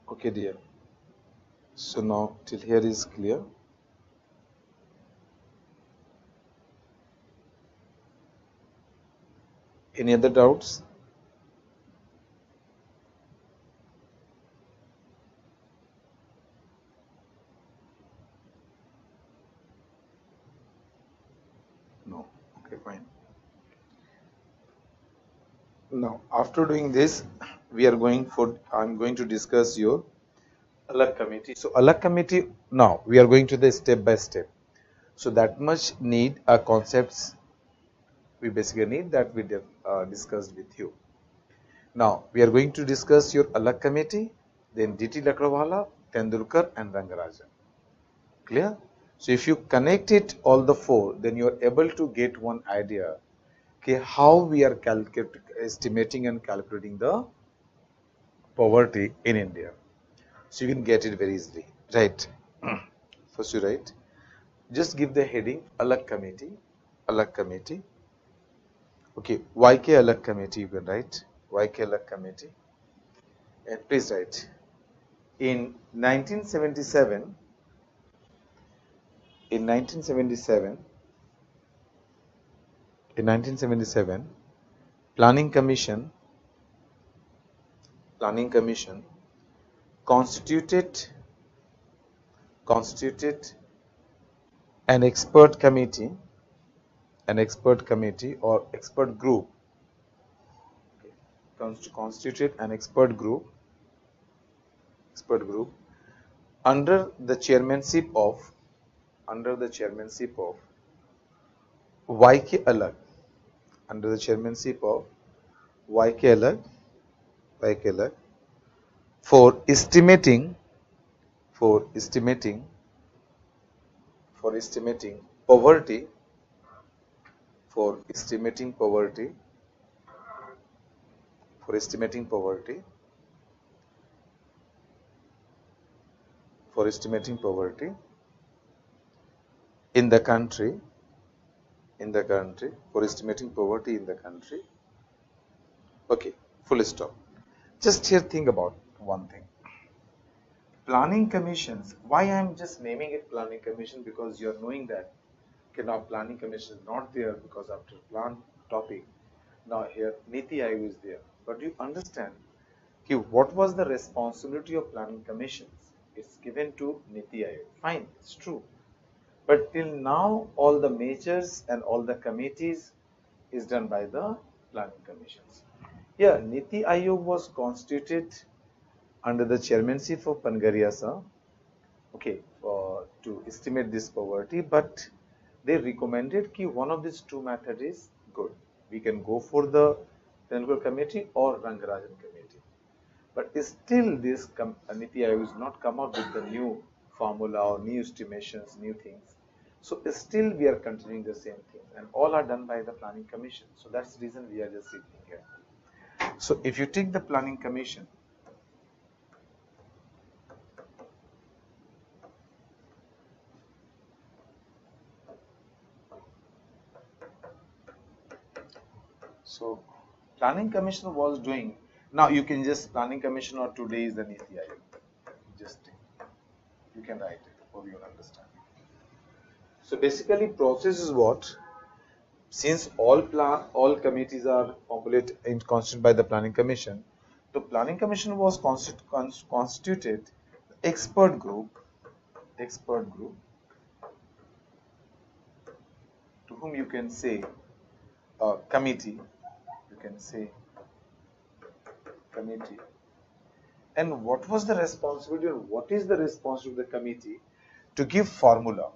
[SPEAKER 1] Okay, dear. So now till here is clear. Any other doubts? No. Okay, fine. Now, after doing this, I'm going to discuss your Alag committee. So, Alag committee, now we are going to the step by step. So, that much need concepts we basically need that we discussed with you. Now, we are going to discuss your Alag committee, then DT Lakrawala, Tendulkar and Rangarajan. Clear? So, if you connect it all the four, then you are able to get one idea how we are estimating and calculating the poverty in India. So you can get it very easily, right? First you write, just give the heading Alag committee. Okay, YK Alag committee you can write, YK Alag committee, and please write, in 1977, Planning Commission constituted an expert committee or expert group, constituted an expert group under the chairmanship of YK Alag, for estimating poverty in the country, Okay, full stop. Just here think about one thing. Planning commissions, why I am just naming it planning commission, because you are knowing that now planning commission is not there because after plan topic, now here Niti Aayog is there. But you understand what was the responsibility of planning commissions? It's given to Niti Aayog. Fine, it's true. But till now, all the measures and all the committees is done by the planning commissions. Yeah, Niti Aayog was constituted under the chairmanship of Pangaria sir, okay, to estimate this poverty, but they recommended that one of these two methods is good. We can go for the Technical Committee or Rangarajan Committee. But still this Niti Aayog has not come up with the new formula or new estimations, new things. So still we are continuing the same thing, and all are done by the Planning Commission. So that's the reason we are just sitting here. So if you take the Planning Commission, so Planning Commission was doing, now you can just Planning Commission or today is the Niti Aayog. Just you can write it for your understanding. So basically process is what? Since all committees are constituted by the Planning Commission, the Planning Commission was constituted expert group to whom you can say committee, and what was the responsibility or what is the responsibility of the committee? To give formula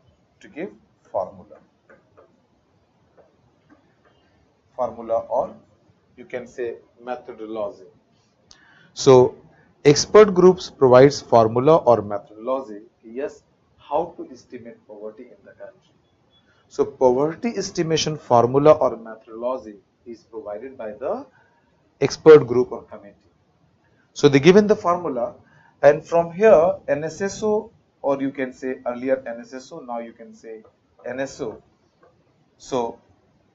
[SPEAKER 1] or you can say methodology. So expert groups provides formula or methodology, yes, how to estimate poverty in the country. So poverty estimation formula or methodology is provided by the expert group or committee. So they given the formula, and from here NSSO, or you can say earlier NSSO, now you can say NSO. So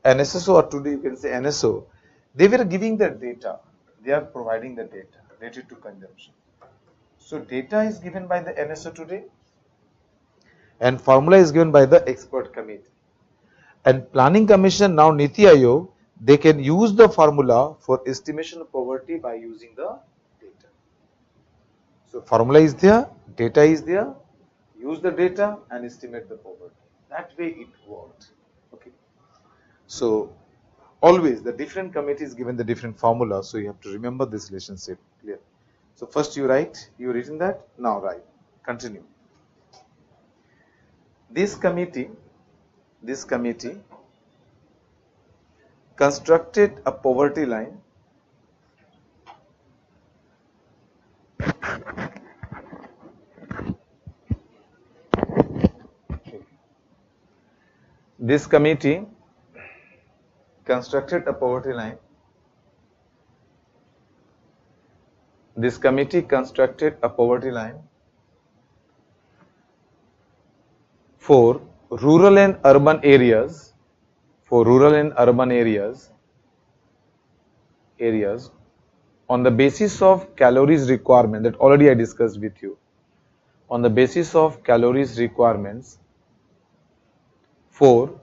[SPEAKER 1] NSSO, or today you can say NSO, they were giving the data, they are providing the data related to consumption. So data is given by the NSO today, and formula is given by the expert committee. And Planning Commission, now Niti Aayog, they can use the formula for estimation of poverty by using the data. So formula is there, data is there, use the data and estimate the poverty. That way it worked. Okay. So always the different committees given the different formula, so you have to remember this relationship. Clear? So first you write, you written that, now write, continue. This committee constructed a poverty line This committee constructed a poverty line. This committee constructed a poverty line for rural and urban areas, on the basis of calories requirement, that already I discussed with you. On the basis of calories requirements for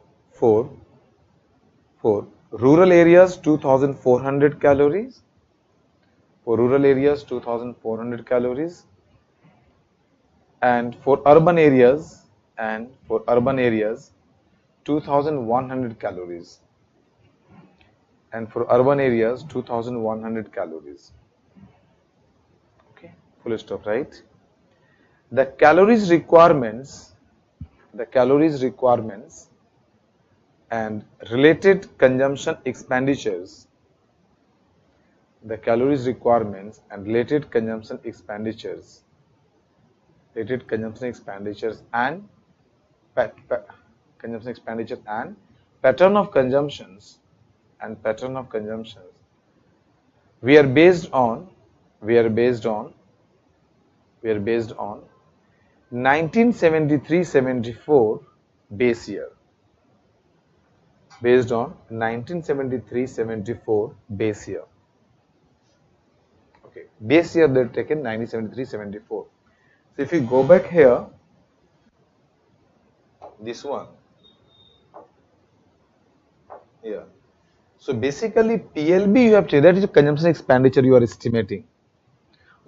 [SPEAKER 1] rural areas 2400 calories, for rural areas 2400 calories, and for urban areas 2100 calories, and for urban areas 2100 calories. Okay, full stop, right? The calories requirements and related consumption expenditures, and pattern of consumptions we are based on 1973-74 base year. Based on 1973-74 base year. Okay, base year they're taken 1973-74. So if you go back here, this one, yeah. So basically PLB you have to, that is consumption expenditure you are estimating.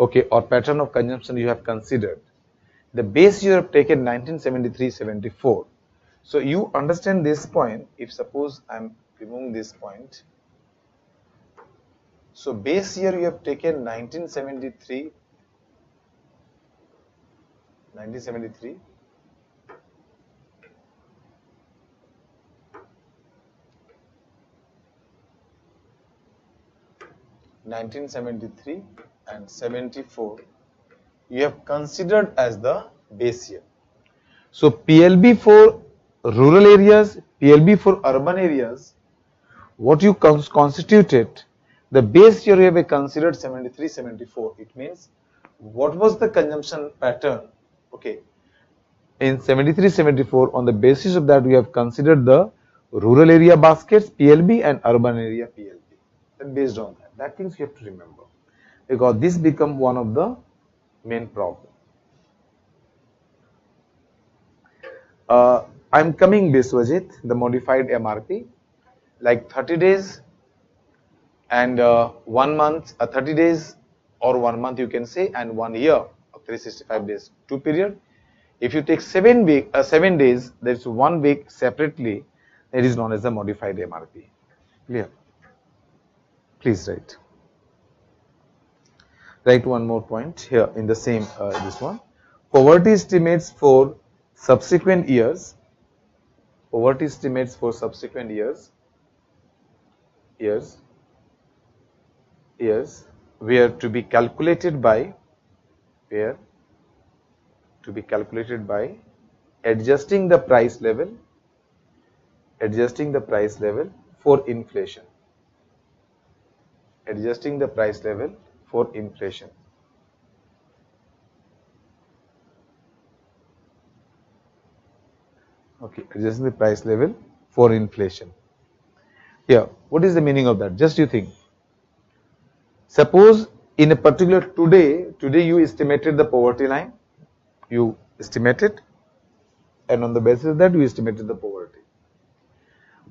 [SPEAKER 1] okay, or pattern of consumption you have considered. The base year you have taken 1973-74. So you understand this point. If suppose I am removing this point, so base year you have taken 1973, 1973, and 74 you have considered as the base year. So PLB for rural areas, PLB for urban areas, what you constituted, the base year you have considered 73-74. It means what was the consumption pattern? Okay, in 73-74, on the basis of that we have considered the rural area baskets PLB and urban area PLB. And based on that things you have to remember, because this become one of the main problem. I'm coming Biswajit, the modified MRP, like 30 days and 1 month, 30 days or 1 month you can say, and 1 year of 365 days, 2 period. If you take 7 days, there is 1 week separately, it is known as the modified MRP. Clear? Please write. Write one more point here in the same this one. Poverty estimates for subsequent years. Poverty estimates for subsequent years were to be calculated by adjusting the price level for inflation. Adjusting the price level for inflation. Okay, adjusting the price level for inflation. Here, what is the meaning of that? Just you think. Suppose in a particular today you estimated the poverty line, you estimated, and on the basis of that you estimated the poverty.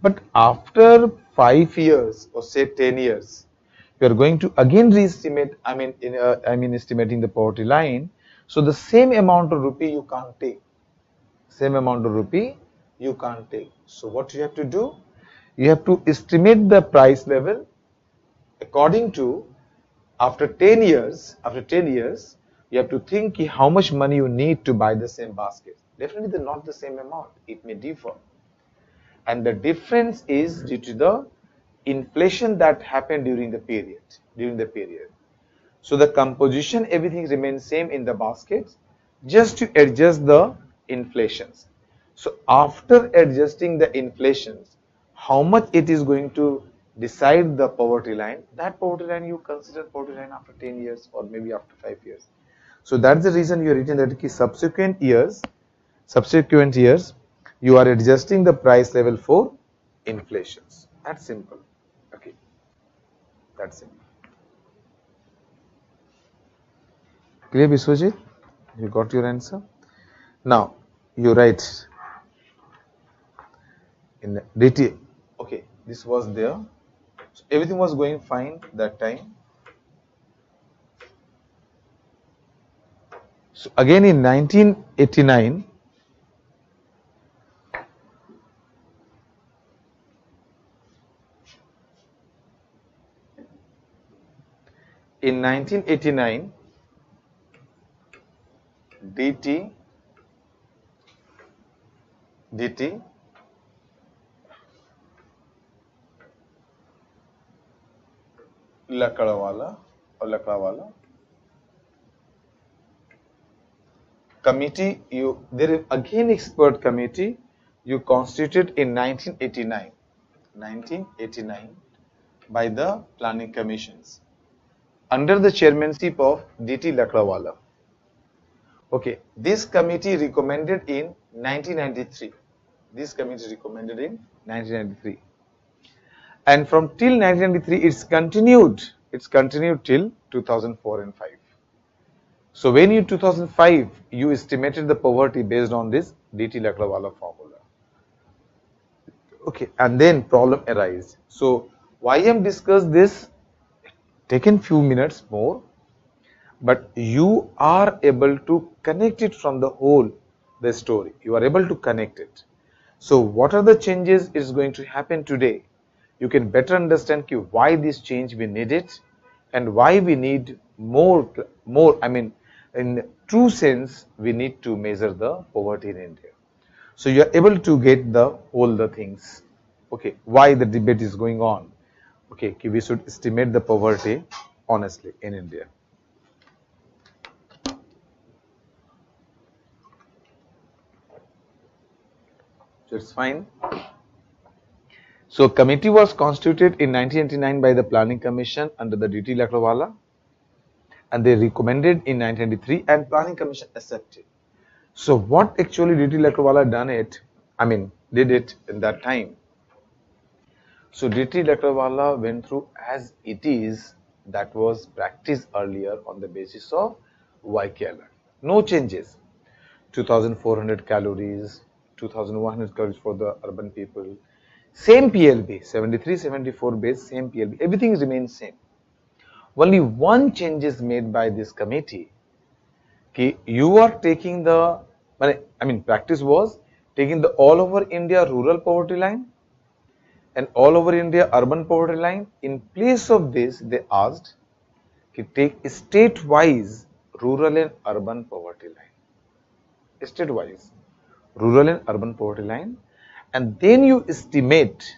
[SPEAKER 1] But after 5 years or say 10 years, you are going to again re-estimate, estimating the poverty line. So the same amount of rupee you can't take. So what you have to do? You have to estimate the price level according to after 10 years, you have to think how much money you need to buy the same basket. Definitely they're not the same amount. It may differ. And the difference is due to the inflation that happened during the period. So the composition, everything remains same in the baskets, just to adjust the inflations. So after adjusting the inflations, how much it is going to decide the poverty line, that poverty line you consider poverty line after 10 years or maybe after 5 years. So that's the reason you are written that subsequent years, you are adjusting the price level for inflations. That's simple. Okay, that's simple. Clear, Biswajit? You got your answer? Now, you write in the detail. Okay, this was there. So everything was going fine that time. So again in 1989, DT Lakdawala committee, there is again expert committee you constituted in 1989 by the planning commissions under the chairmanship of DT Lakdawala. Okay, this committee recommended in 1993. And from till 1993 it's continued till 2004 and 5. So when in 2005 you estimated the poverty based on this DT Lakdawala formula. Okay, and then problem arise. So YM discussed this, taken few minutes more. but you are able to connect it from the whole, the story. You are able to connect it. So what are the changes is going to happen today? You can better understand why this change we need it and why we need more, I mean, in true sense, we need to measure the poverty in India. So you are able to get all the things. Okay, why the debate is going on. Okay, we should estimate the poverty honestly in India. So it's fine. So committee was constituted in 1989 by the Planning Commission under the D.T. Lakdawala, and they recommended in 1993 and Planning Commission accepted. So what actually D.T. Lakdawala did it in that time. So D.T. Lakdawala went through as it is that was practiced earlier on the basis of YKLR. No changes. 2,400 calories, 2,100 calories for the urban people. Same PLB, 73, 74 base, same PLB. Everything remains same. Only one change is made by this committee. Okay, you are taking the, practice was taking the all over India rural poverty line and all over India urban poverty line. In place of this, they asked to take state-wise rural and urban poverty line. State-wise, rural and urban poverty line, and then you estimate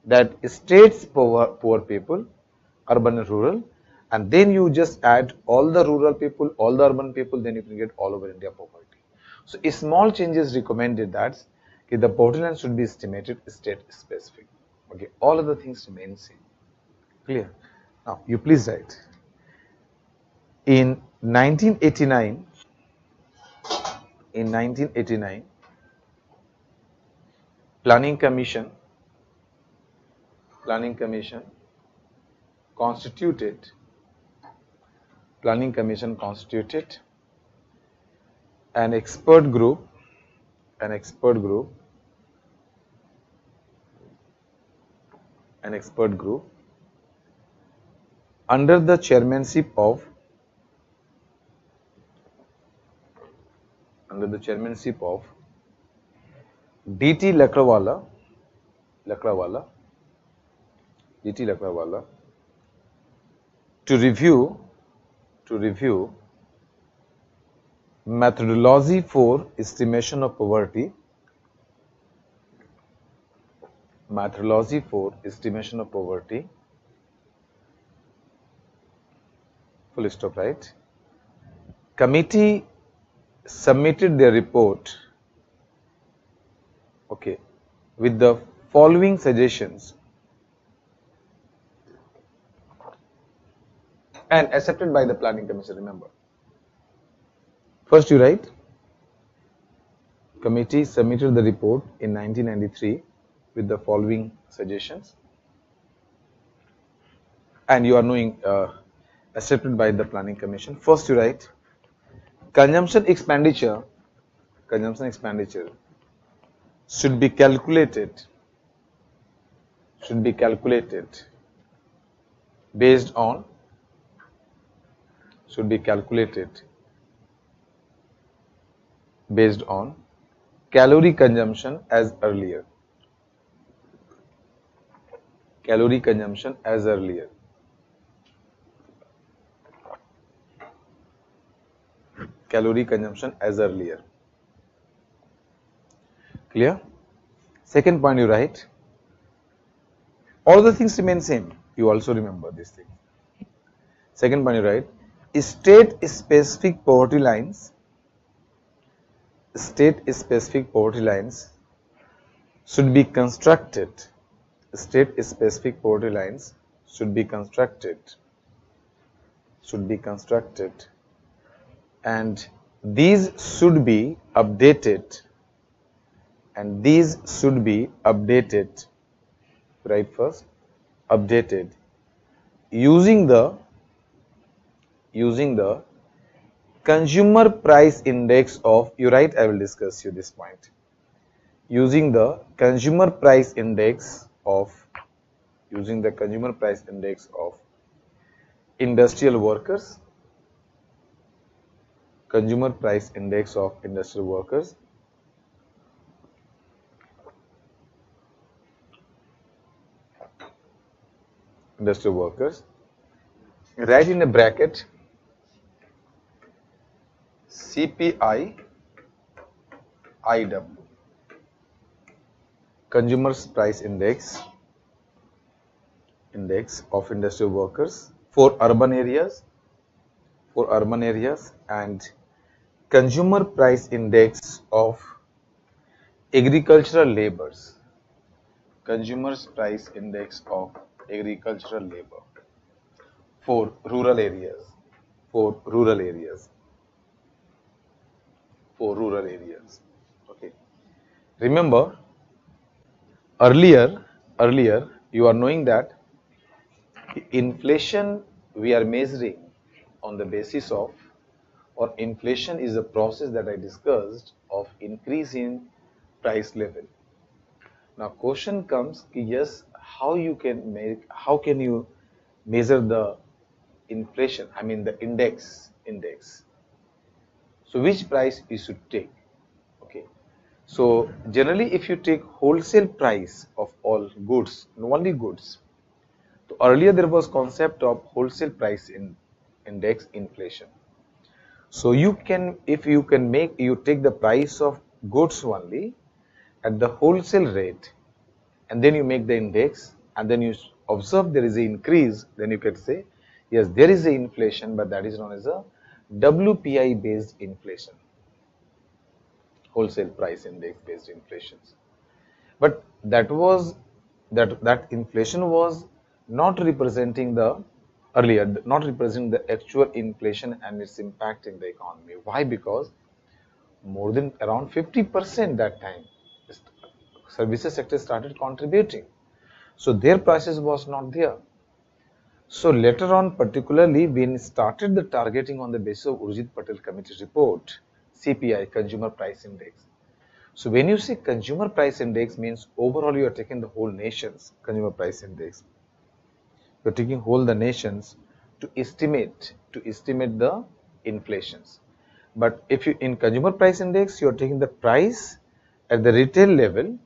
[SPEAKER 1] that states poor people, urban and rural, and then you just add all the rural people, all the urban people, then you can get all over India poverty. So a small changes recommended that the poverty line should be estimated state specific. Okay, all other things remain same. Clear? Now you please write. In 1989, Planning Commission constituted an expert group under the chairmanship of D.T. Lakdawala to review methodology for estimation of poverty. Full stop, right? Committee submitted their report, okay, with the following suggestions and accepted by the Planning Commission. Remember, first you write, committee submitted the report in 1993 with the following suggestions, and you are knowing accepted by the Planning Commission. First you write, consumption expenditure should be calculated based on calorie consumption as earlier. Clear? Second point you write, all the things remain same. You also remember this thing. Second point you write, state specific poverty lines should be constructed. And these should be updated. Right, first updated using the consumer price index of, you write, I will discuss you this point, using the consumer price index of industrial workers Consumer Price Index of Industrial Workers. Industrial workers. Write in a bracket CPI IW. Consumers Price Index of Industrial Workers for urban areas. And Consumer Price Index of Agricultural Laborers. Consumers Price Index of Agricultural Labor for rural areas. For rural areas. Okay. Remember, earlier you are knowing that inflation we are measuring on the basis of, or inflation is a process that I discussed of increase in price level. Now question comes, yes, how can you measure the inflation, I mean the index. So which price you should take? Okay. So generally if you take wholesale price of all goods, only goods. So earlier there was concept of wholesale price index inflation. So you take the price of goods only at the wholesale rate, and then you make the index, and then you observe there is an increase, then you can say, yes, there is a inflation, but that is known as a WPI based inflation, wholesale price index based inflations. But that inflation was not representing the actual inflation and its impacting the economy. Why? Because more than around 50% that time services sector started contributing, so their prices was not there. So later on, particularly when started the targeting on the basis of Urjit Patel Committee report, CPI, Consumer Price Index. So when you say Consumer Price Index, means overall you are taking the whole nation's Consumer Price Index. You are taking whole the nations to estimate the inflations. But if you in Consumer Price Index, you are taking the price at the retail level,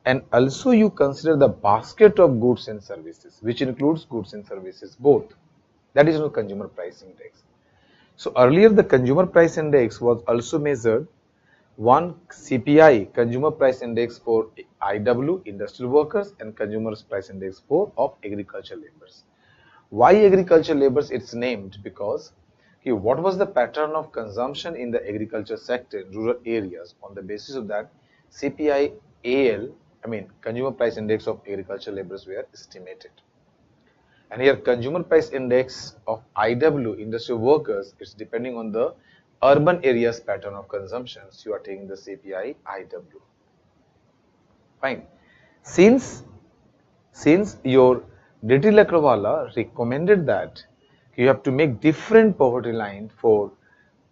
[SPEAKER 1] and also you consider the basket of goods and services, which includes goods and services both. That is no Consumer Price Index. So earlier the Consumer Price Index was also measured, one CPI, Consumer Price Index for IW, industrial workers, and Consumer Price Index for of agricultural laborers. Why agricultural laborers? It's named because what was the pattern of consumption in the agriculture sector in rural areas? On the basis of that, CPI AL, I mean Consumer Price Index of agricultural laborers were estimated. And here Consumer Price Index of IW, industrial workers, it's depending on the urban areas pattern of consumption. So you are taking the CPI IW. Fine. Since your Diti Lakrawala recommended that you have to make different poverty line for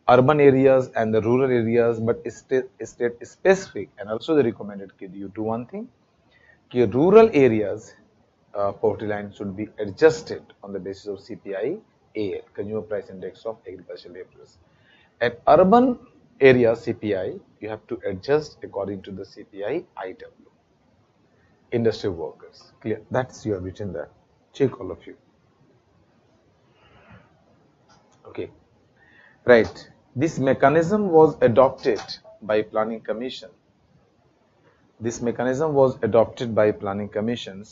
[SPEAKER 1] urban areas and the rural areas, but state specific, and also they recommended you do one thing, rural areas poverty line should be adjusted on the basis of CPI AL, Consumer Price Index of Agricultural Laborers. At urban area CPI, you have to adjust according to the CPI IW, industrial workers. Clear? That's you have written there. Check all of you. Okay. Right. This mechanism was adopted by Planning Commission. This mechanism was adopted by Planning Commission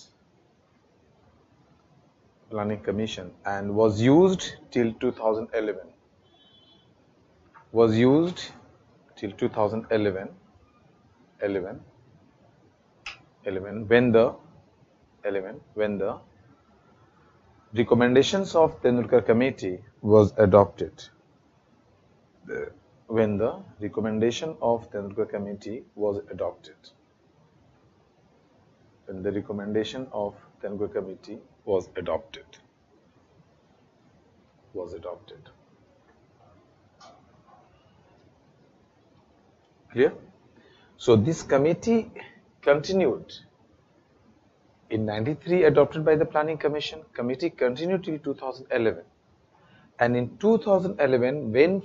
[SPEAKER 1] and was used till 2011. Was used till 2011. When the recommendations of Tendulkar Committee was adopted. When the recommendation of Tendulkar Committee was adopted. When the recommendation of Tendulkar Committee was adopted. Clear? So this committee continued. In 93 adopted by the Planning Commission, committee continued till 2011. And in 2011, when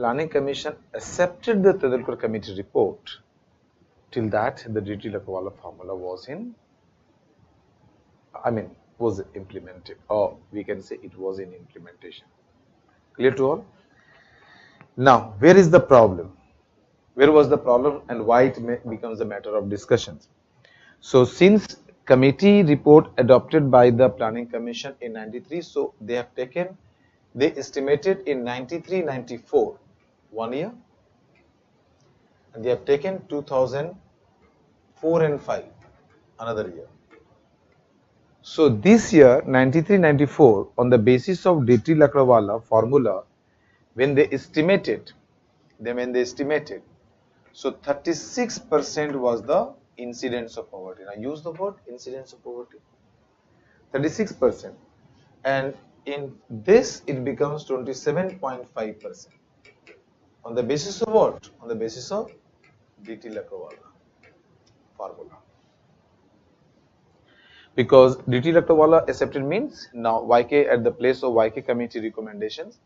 [SPEAKER 1] Planning Commission accepted the Tendulkar Committee report, till that the Diti-Lakdawala formula was was implemented, or we can say it was in implementation. Clear to all? Now, where is the problem? Where was the problem and why it becomes a matter of discussions? So, since committee report adopted by the Planning Commission in 93, so they estimated in 93-94, 1 year, and they have taken 2004 and 5, another year. So this year, 93-94, on the basis of Diti-Lakdawala formula, when they estimated, so 36% was the incidence of poverty. Now use the word incidence of poverty. 36%, and in this it becomes 27.5%. On the basis of what? On the basis of Diti-Lakdawala formula. Because Diti-Lakdawala accepted means now YK at the place of YK committee recommendations,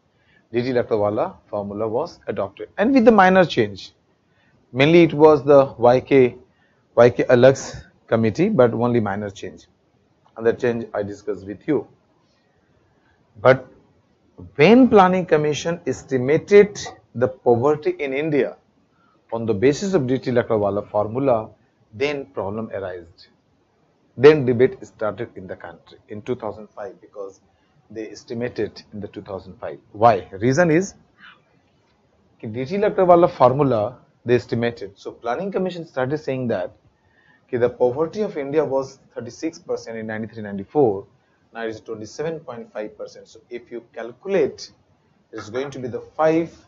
[SPEAKER 1] Diti-Lakdawala formula was adopted, and with the minor change. Mainly it was the YK Alag's committee, but only minor change, and the change I discussed with you. But when Planning Commission estimated the poverty in India on the basis of Diti-Lakdawala formula, then problem arose. Then debate started in the country in 2005, because they estimated in the 2005. Why? Reason is Diti-Lakdawala formula they estimated. So Planning Commission started saying that the poverty of India was 36% in 93-94. Now it is 27.5%. So if you calculate, it is going to be the 5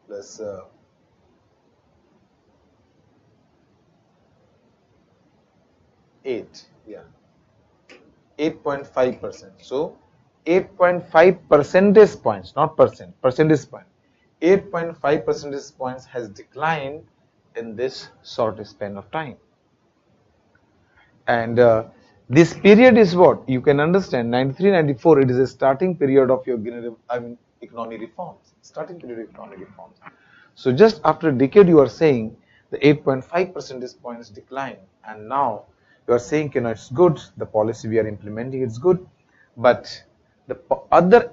[SPEAKER 1] plus 8.5%. So 8.5 percentage points, not percent, percentage point. 8.5 percentage points has declined in this short span of time. And this period is what you can understand. 93-94, it is a starting period of your economic reforms. Starting period of economic reforms. So just after a decade, you are saying the 8.5 percentage points decline, and now you are saying, it's good. The policy we are implementing is good, but the other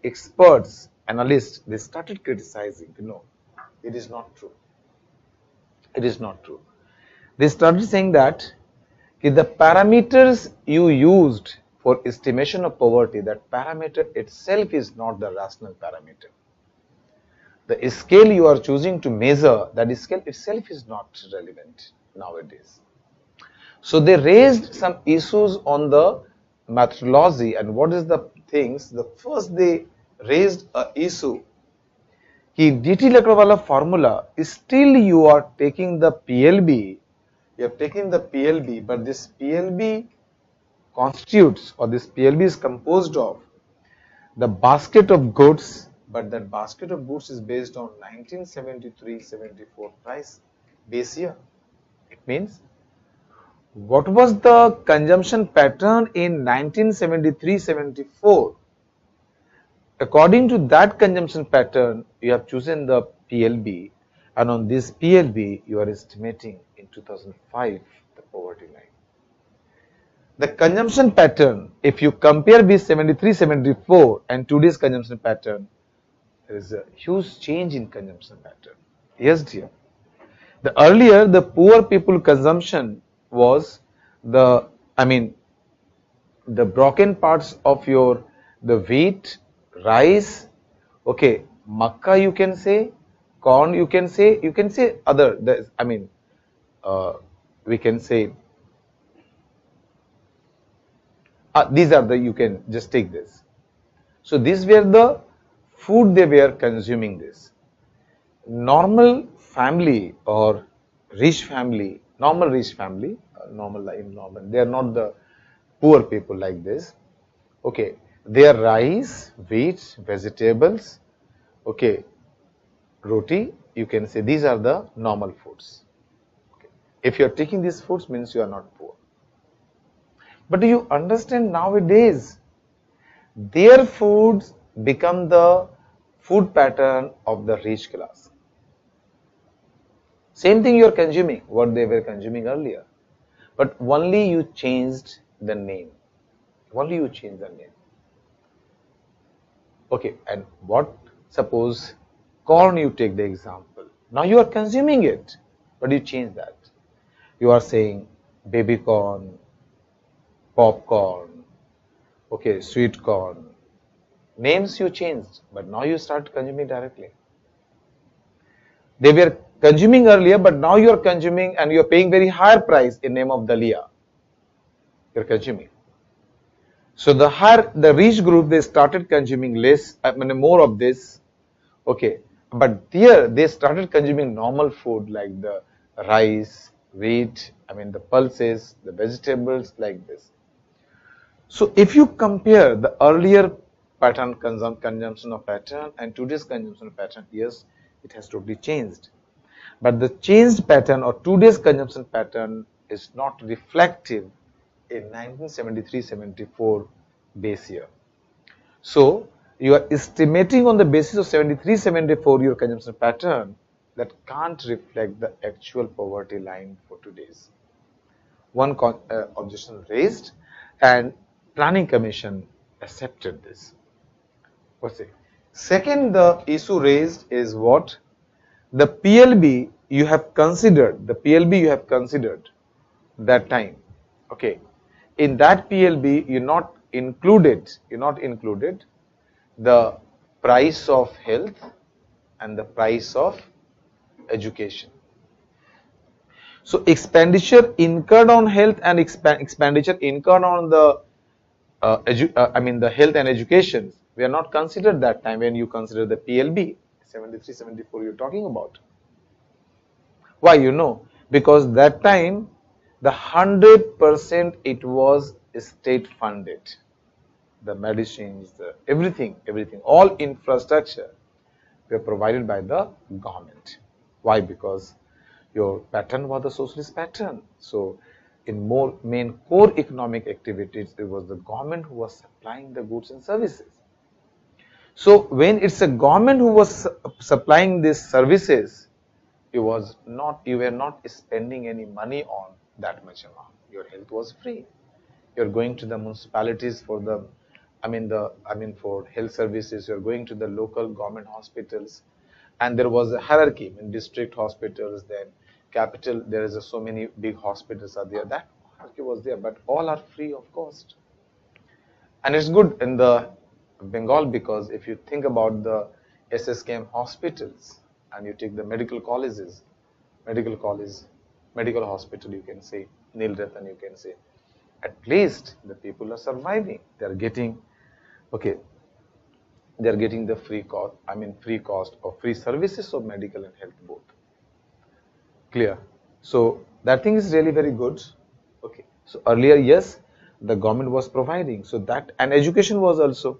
[SPEAKER 1] experts, analysts, they started criticizing. It is not true. It is not true. They started saying that the parameters you used for estimation of poverty, that parameter itself is not the rational parameter. The scale you are choosing to measure, that scale itself is not relevant nowadays. So they raised some issues on the methodology, and what is the things? The first they raised a issue. Diti-Lakdawala formula is still you are taking the PLB. You have taken the PLB, but this PLB constitutes, or this PLB is composed of the basket of goods, but that basket of goods is based on 1973-74 price base year. It means what was the consumption pattern in 1973-74? According to that consumption pattern, you have chosen the PLB, and on this PLB, you are estimating in 2005 the poverty line. The consumption pattern, if you compare with 73-74 and today's consumption pattern, there is a huge change in consumption pattern. Yes, dear. The earlier, the poor people consumption was the broken parts of the wheat, rice, makkah you can say, corn you can say other, we can say, these are the, you can just take this. So these were the food they were consuming this. Normal family or rich family, normal rich family, normal, they are not the poor people like this. They are rice, wheat, vegetables, roti, you can say these are the normal foods. If you are taking these foods, means you are not poor. But do you understand nowadays their foods become the food pattern of the rich class. Same thing you are consuming, what they were consuming earlier, but only you changed the name. Only you change the name. Okay, and what, suppose corn, you take the example. Now you are consuming it, but you change that. You are saying baby corn, popcorn, okay, sweet corn. Names you changed, but now you start consuming directly. They were consuming earlier, but now you are consuming and you are paying very higher price in name of Dalia. You are consuming. So the rich group, they started consuming less, more of this. Okay, but here they started consuming normal food like the rice, wheat, the pulses, the vegetables like this. So if you compare the earlier pattern consumption of pattern and today's consumption pattern, yes, it has totally changed. But the changed pattern or today's consumption pattern is not reflective in 1973-74 base year. So you are estimating on the basis of 73-74 your consumption pattern that can't reflect the actual poverty line for today's. One objection raised, and Planning Commission accepted this. What's it? Second, the issue raised is what? The PLB you have considered, that time. Okay. In that PLB, you're not included the price of health and the price of education. So expenditure incurred on health and expenditure incurred on the the health and education, we are not considered that time when you consider the PLB 73-74 you're talking about. Why? Because that time the 100% it was state funded. The medicines, everything, all infrastructure were provided by the government. Why? Because your pattern was the socialist pattern. So in more main core economic activities, it was the government who was supplying the goods and services. So when it's a government who was supplying these services, you were not spending any money on that much amount. Your health was free. You're going to the municipalities for the for health services. You're going to the local government hospitals, and there was a hierarchy in district hospitals, then capital, there is so many big hospitals are there. That hierarchy was there, but all are free of cost. And it's good in the Bengal, because if you think about the SSKM hospitals and you take the medical colleges, medical hospital, you can say Nil Ratan, you can say, at least the people are surviving. They are getting, okay, they are getting the free cost or free services of medical and health both. Clear? So that thing is really very good. Okay. So earlier, yes, the government was providing. So that, and education was also.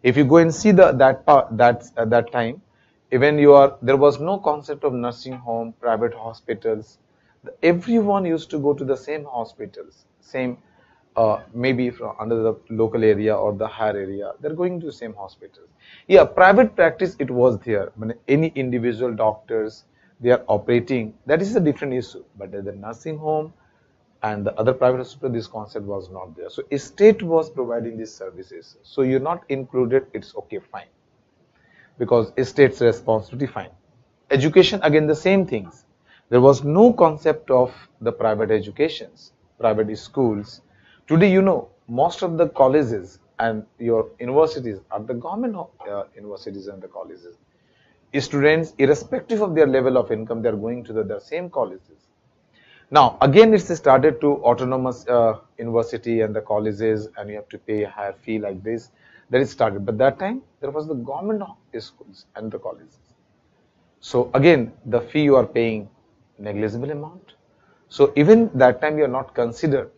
[SPEAKER 1] If you go and see that time, even there was no concept of nursing home, private hospitals. Everyone used to go to the same hospitals, same maybe from under the local area or the higher area. They're going to the same hospitals. Yeah, private practice, it was there. When any individual doctors, they are operating, that is a different issue. But the nursing home and the other private hospital, this concept was not there. So a state was providing these services. So you're not included, it's okay, fine. Because a state's responsibility, fine. Education, again the same things. There was no concept of the private educations, private schools. Today, most of the colleges and your universities are the government universities and the colleges. Students, irrespective of their level of income, they are going to the same colleges. Now, again, it's started to autonomous university and the colleges, and you have to pay a higher fee like this. That is started. But that time, there was the government schools and the colleges. So again, the fee you are paying negligible amount. So even that time, you are not considered.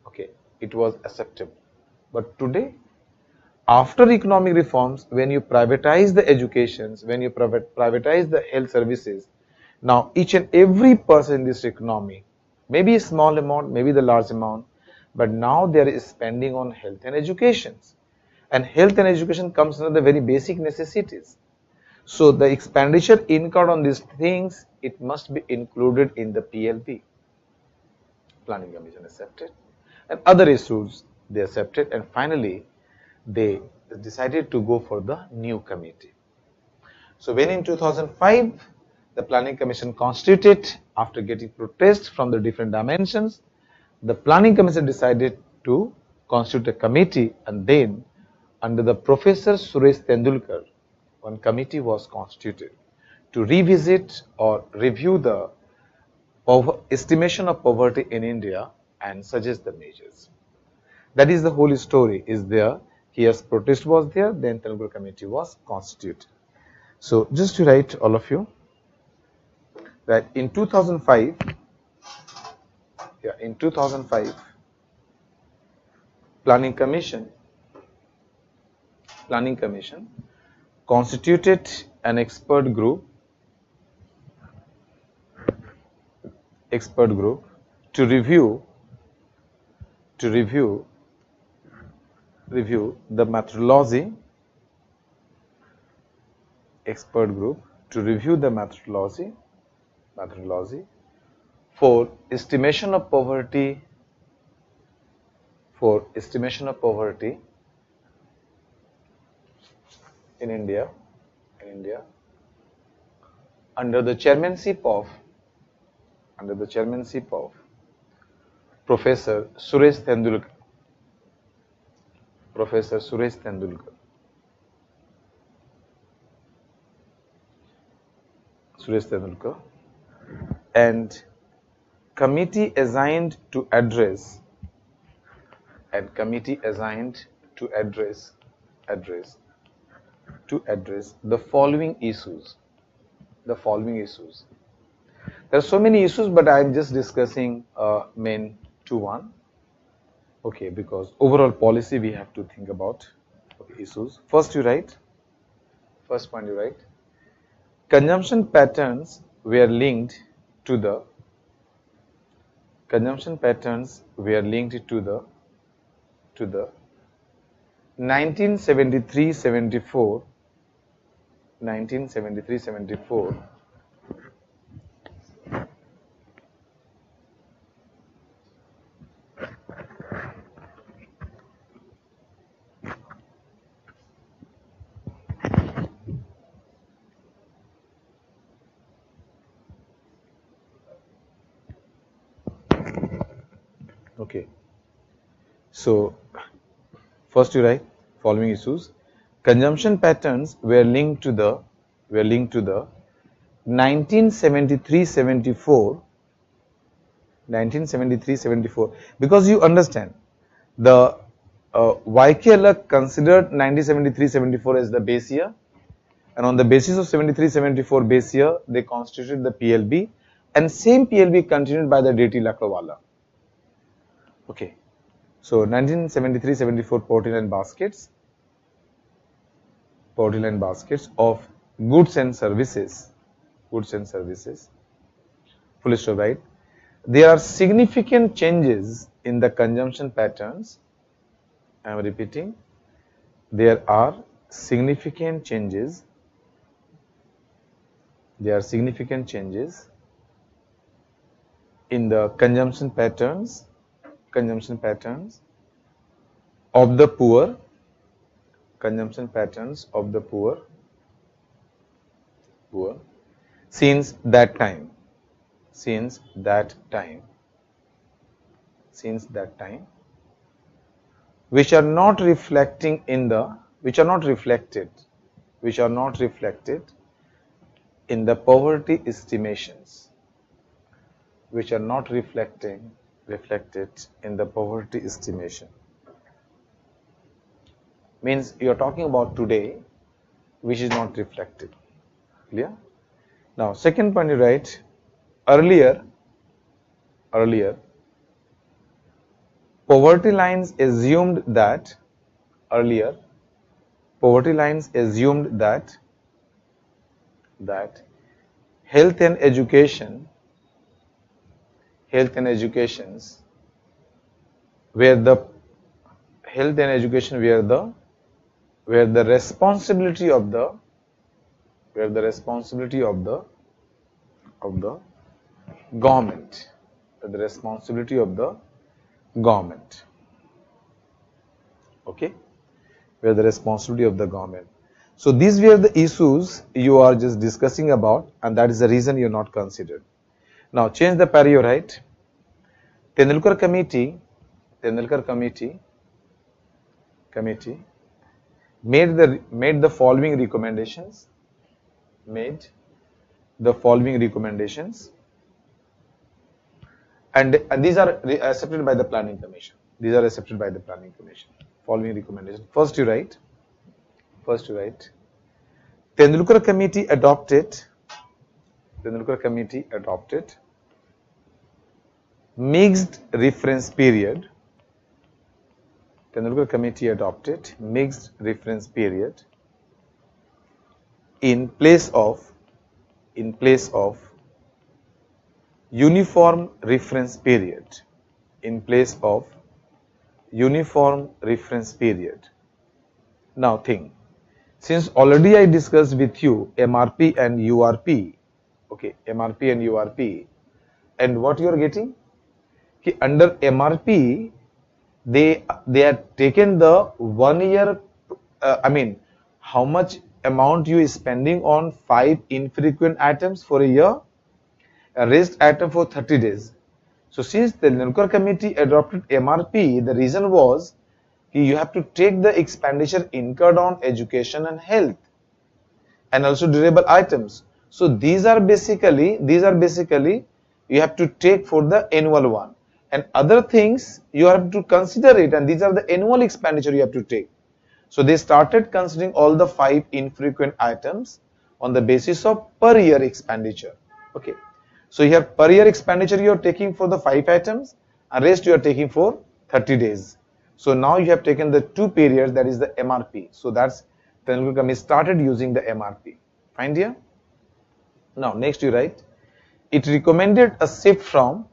[SPEAKER 1] Okay, it was acceptable. But today, after economic reforms, when you privatize the educations, when you privatize the health services, now each and every person in this economy, maybe a small amount, maybe the large amount, but now there is spending on health and educations. and health and education comes under the very basic necessities. So the expenditure incurred on these things, it must be included in the PLP. Planning Commission accepted, and other issues they accepted, and finally they decided to go for the new committee. So when in 2005 the Planning Commission constituted, after getting protests from the different dimensions, the Planning Commission decided to constitute a committee, and then under the Professor Suresh Tendulkar, one committee was constituted to revisit or review the estimation of poverty in India and suggest the measures. That is the whole story is there. Here's protest was there, then Tendulkar committee was constituted. So just to write all of you that in 2005, Planning Commission constituted an expert group to review the methodology for estimation of poverty in India under the chairmanship of Professor Suresh Tendulkar. And committee assigned to address the following issues. There are so many issues, but I am just discussing main 2-1. Okay, because overall policy we have to think about issues. First point you write, consumption patterns were linked to the 1973-74 Okay. So first you write following issues. Consumption patterns were linked to the 1973-74 because you understand the YKL considered 1973-74 as the base year, and on the basis of 73-74 base year they constituted the PLB, and same PLB continued by the DT Lakdawala. Okay, so 1973-74 poverty line baskets of goods and services, full stop, right? There are significant changes in the consumption patterns. I am repeating, there are significant changes in the consumption patterns of the poor, since that time, which are not reflected in the poverty estimations, means you are talking about today, which is not reflected. Clear? Now second point you write, earlier poverty lines assumed that health and education were the where the responsibility of the government, okay, where the responsibility of the government. So these were the issues you are just discussing about, and that is the reason you're not considered. Now change the pario, right? Tendulkar committee made the following recommendations. And these are accepted by the planning commission. Following recommendations. First you write. Tendulkar committee adopted mixed reference period. In place of uniform reference period. Now think, since already I discussed with you MRP and URP, okay, and what you are getting? Under MRP, they had taken the 1 year, how much amount you is spending on 5 infrequent items for a year, a rest item for 30 days. So since the Tendulkar committee adopted MRP, the reason was you have to take the expenditure incurred on education and health and also durable items. So these are basically you have to take for the annual one, and other things you have to consider it, and these are the annual expenditure you have to take. So they started considering all the 5 infrequent items on the basis of per year expenditure. Okay. So you have per year expenditure you are taking for the 5 items, and rest you are taking for 30 days. So now you have taken the 2 periods, that is the MRP. So that's Tendulkar committee started using the MRP. Fine here? Now next you write, it recommended a shift from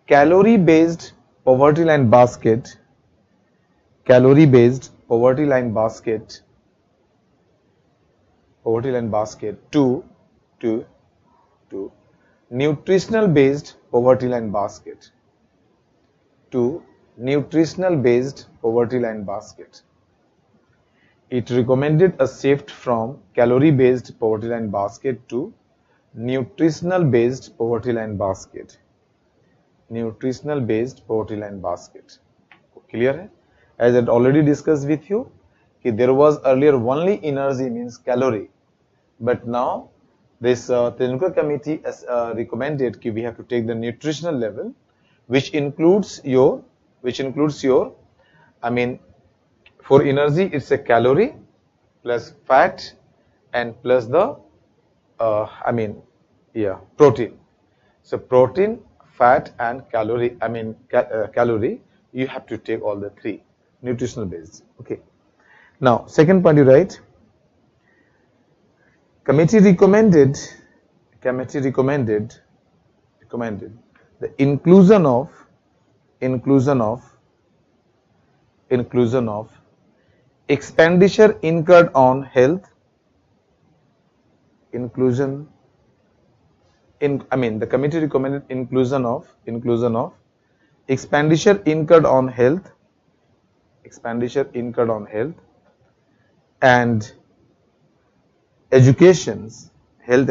[SPEAKER 1] calorie based poverty line basket to nutritional based poverty line basket. It recommended a shift from calorie based poverty line basket to nutritional based poverty line basket. Clear hai? As I had already discussed with you, there was earlier only energy, means calorie, but now this Tendulkar committee has recommended that we have to take the nutritional level, which includes your, for energy it's a calorie plus fat and plus the protein. So protein, fat and calorie, calorie, you have to take all the 3 nutritional based. Okay. Now second point you write, committee recommended the inclusion of expenditure incurred on health. The committee recommended inclusion of expenditure incurred on health and educations in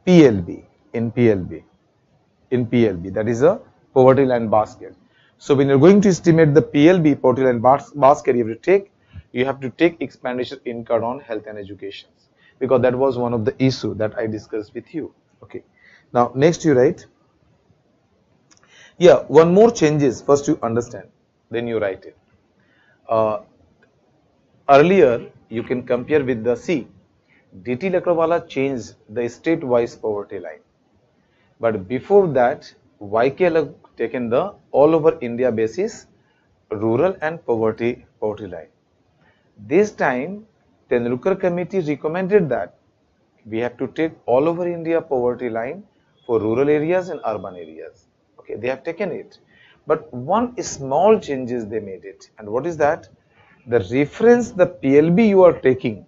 [SPEAKER 1] PLB, that is a poverty line basket. So when you're going to estimate the PLB, poverty line basket, you have to take expenditure incurred on health and education, because that was one of the issue that I discussed with you. Okay. Now next you write, one more changes. First you understand, then you write it. Earlier you can compare with the C. DT Lakdawala changed the state-wise poverty line, but before that YK Alag taken the all over India basis rural and poverty line. This time Tendulkar committee recommended that We have to take all over India poverty line for rural areas and urban areas. Okay, they have taken it. But one small changes they made it. And what is that? The reference, the PLB you are taking,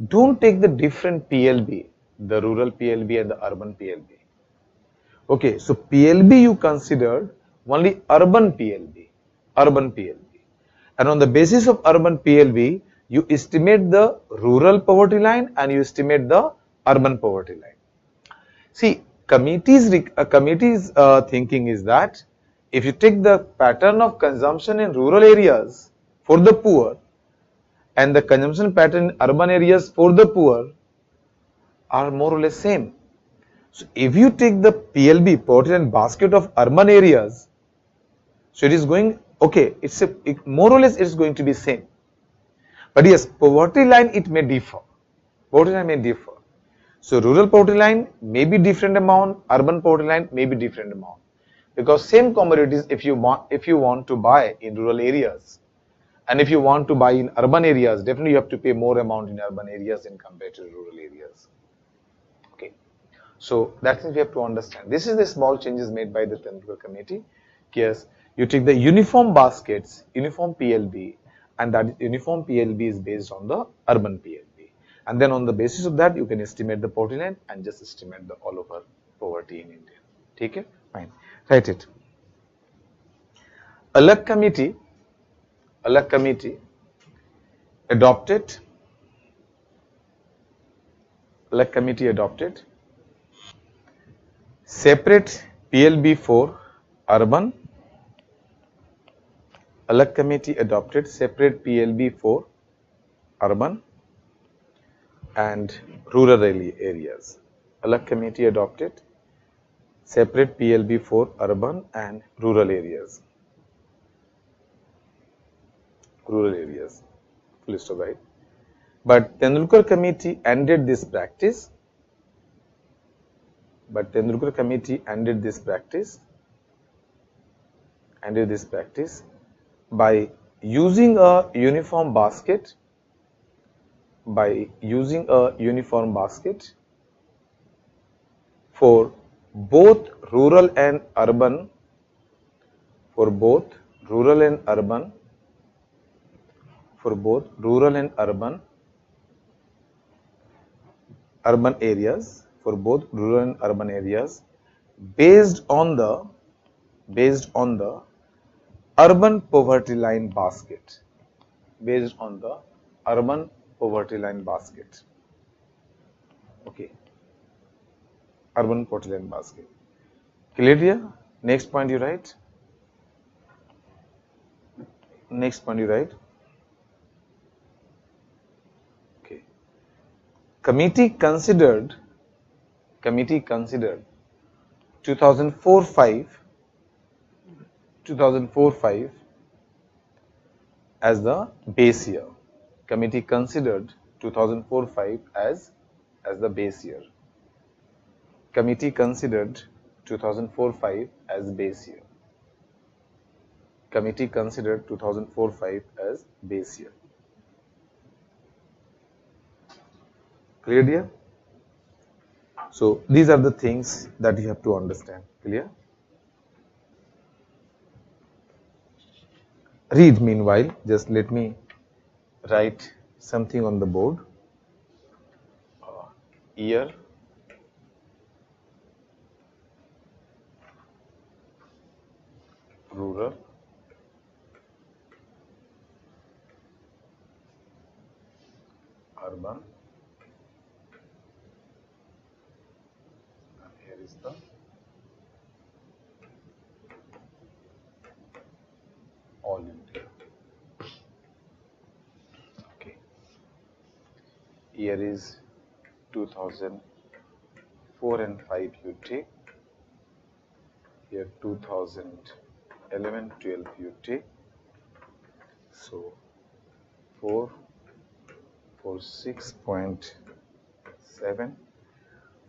[SPEAKER 1] don't take the different PLB, the rural PLB and the urban PLB. Okay, so PLB you considered only urban PLB, urban PLB. And on the basis of urban PLB, you estimate the rural poverty line and you estimate the urban poverty line. See, committee's thinking is that if you take the pattern of consumption in rural areas for the poor and the consumption pattern in urban areas for the poor are more or less same. So if you take the PLB, poverty line basket of urban areas, so it is going, okay, more or less it's going to be same. But yes, poverty line it may differ. Poverty line may differ. So rural poverty line may be different amount, urban poverty line may be different amount. Because same commodities if you want to buy in rural areas and if you want to buy in urban areas, definitely you have to pay more amount in urban areas in compared to rural areas. Okay. So that means we have to understand. This is the small changes made by the Tendulkar committee. Yes, you take the uniform baskets, uniform PLB, and that uniform PLB is based on the urban PLB. And then on the basis of that, you can estimate the poverty line and just estimate the all over poverty in India. Take it? Fine. Write it. Alag committee adopted. Alag committee adopted separate PLB for urban. Alag committee adopted separate PLB for urban and rural areas. Alag committee adopted separate PLB for urban and rural areas. Rural areas. Full stop, right? But Tendulkar committee ended this practice. Ended this practice by using a uniform basket. For both rural and urban, urban areas, based on the urban poverty line basket. Okay, urban poverty line basket. Clear here? Next point you write. Okay. Committee considered 2004-5 as the base year. Committee considered 2004-5 as the base year. Committee considered 2004-5 as base year. Committee considered 2004-5 as base year. Clear, dear? So these are the things that you have to understand. Clear? Read meanwhile. Just let me write something on the board. Year, rural, urban, and here is the all India. Okay. Year is 2004 and 5 you take. Year 2011-12 you take. So 4 for 6.7,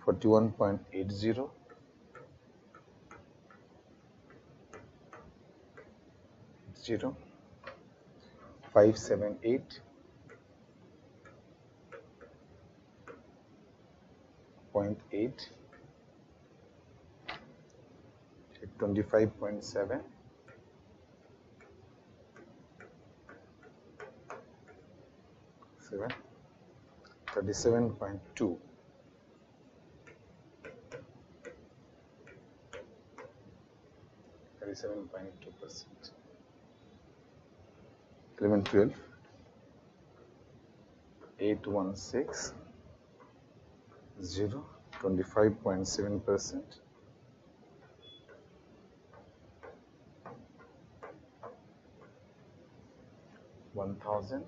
[SPEAKER 1] 41.80, 578, 0.8, 25.7, 37.2, 37.2%, 11, 12, 816, 0, 25.7%, 1000,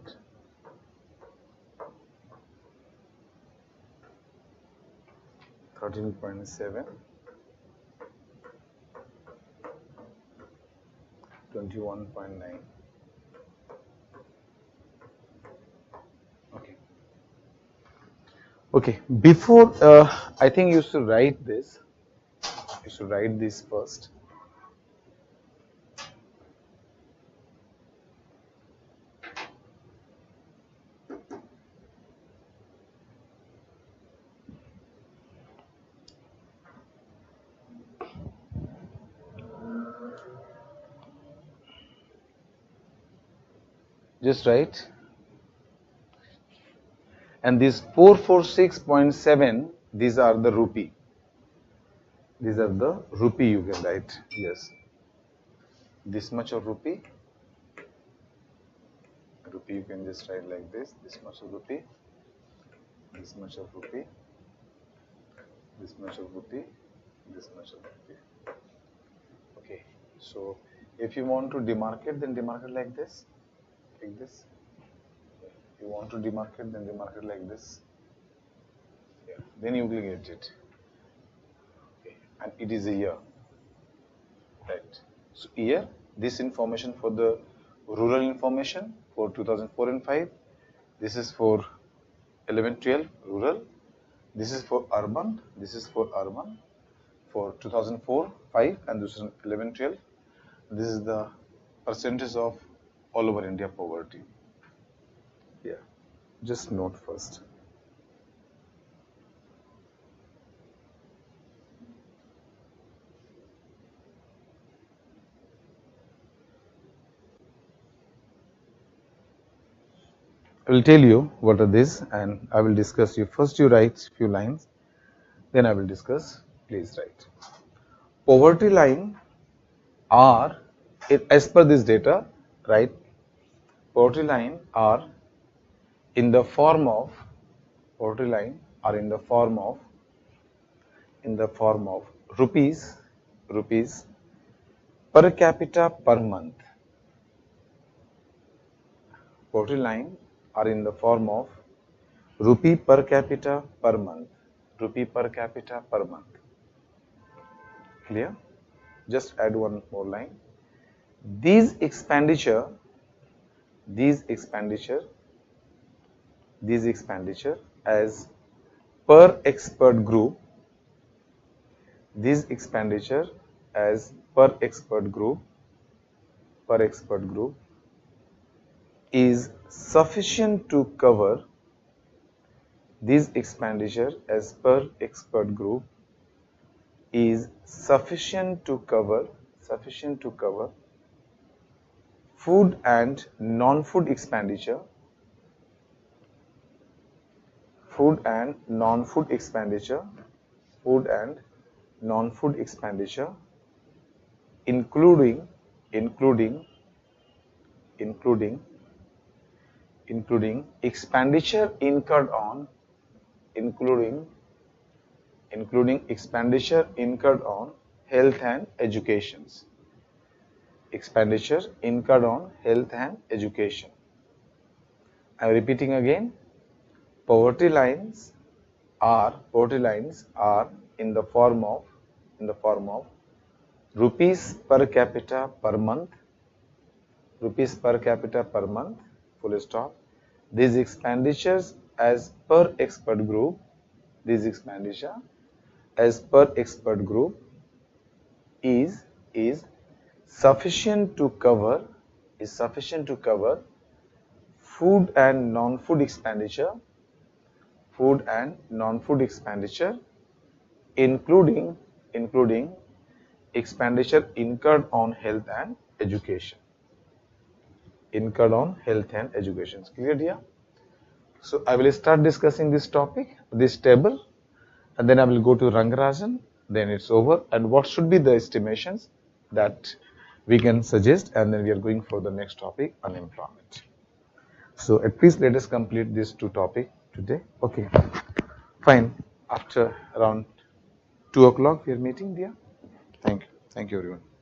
[SPEAKER 1] 13.7, 21.9. Okay, before I think you should write this. You should write this first. Just write. And this 446.7, these are the rupee. These are the rupee you can write. Yes. This much of rupee. Rupee you can just write like this. This much of rupee. This much of rupee. This much of rupee. This much of rupee. Okay. So if you want to demarcate, then demarcate like this. Like this. You want to demarcate, then demarcate like this. Yeah. Then you will get it. Okay. And it is a year. Right. So here, this information for the rural information for 2004 and 5. This is for 11, 12 rural. This is for urban. This is for urban. For 2004, 5 and this is 11, 12. This is the percentage of all over India poverty. Yeah. Just note first. I will tell you what are these and I will discuss you. First you write few lines, then I will discuss. Please write. Poverty line are, as per this data, right? Poverty line are in the form of, poverty line are in the form of rupees per capita per month. Poverty line are in the form of rupee per capita per month. Rupee per capita per month. Clear? Just add one more line. These expenditure as per expert group. These expenditure as per expert group is sufficient to cover. These expenditure as per expert group is sufficient to cover food and non-food expenditure, including expenditure incurred on health and education. Expenditure incurred on health and education. I am repeating again. Poverty lines are in the form of rupees per capita per month, full stop. These expenditures as per expert group, is sufficient to cover food and non-food expenditure including expenditure incurred on health and education. Incurred on health and education. Clear here? So I will start discussing this topic, this table, and then I will go to Rangarajan, then it's over, and what should be the estimations that we can suggest, and then we are going for the next topic, unemployment. So at least let us complete these two topics today. Okay, fine. After around 2 o'clock we are meeting there. Thank you everyone.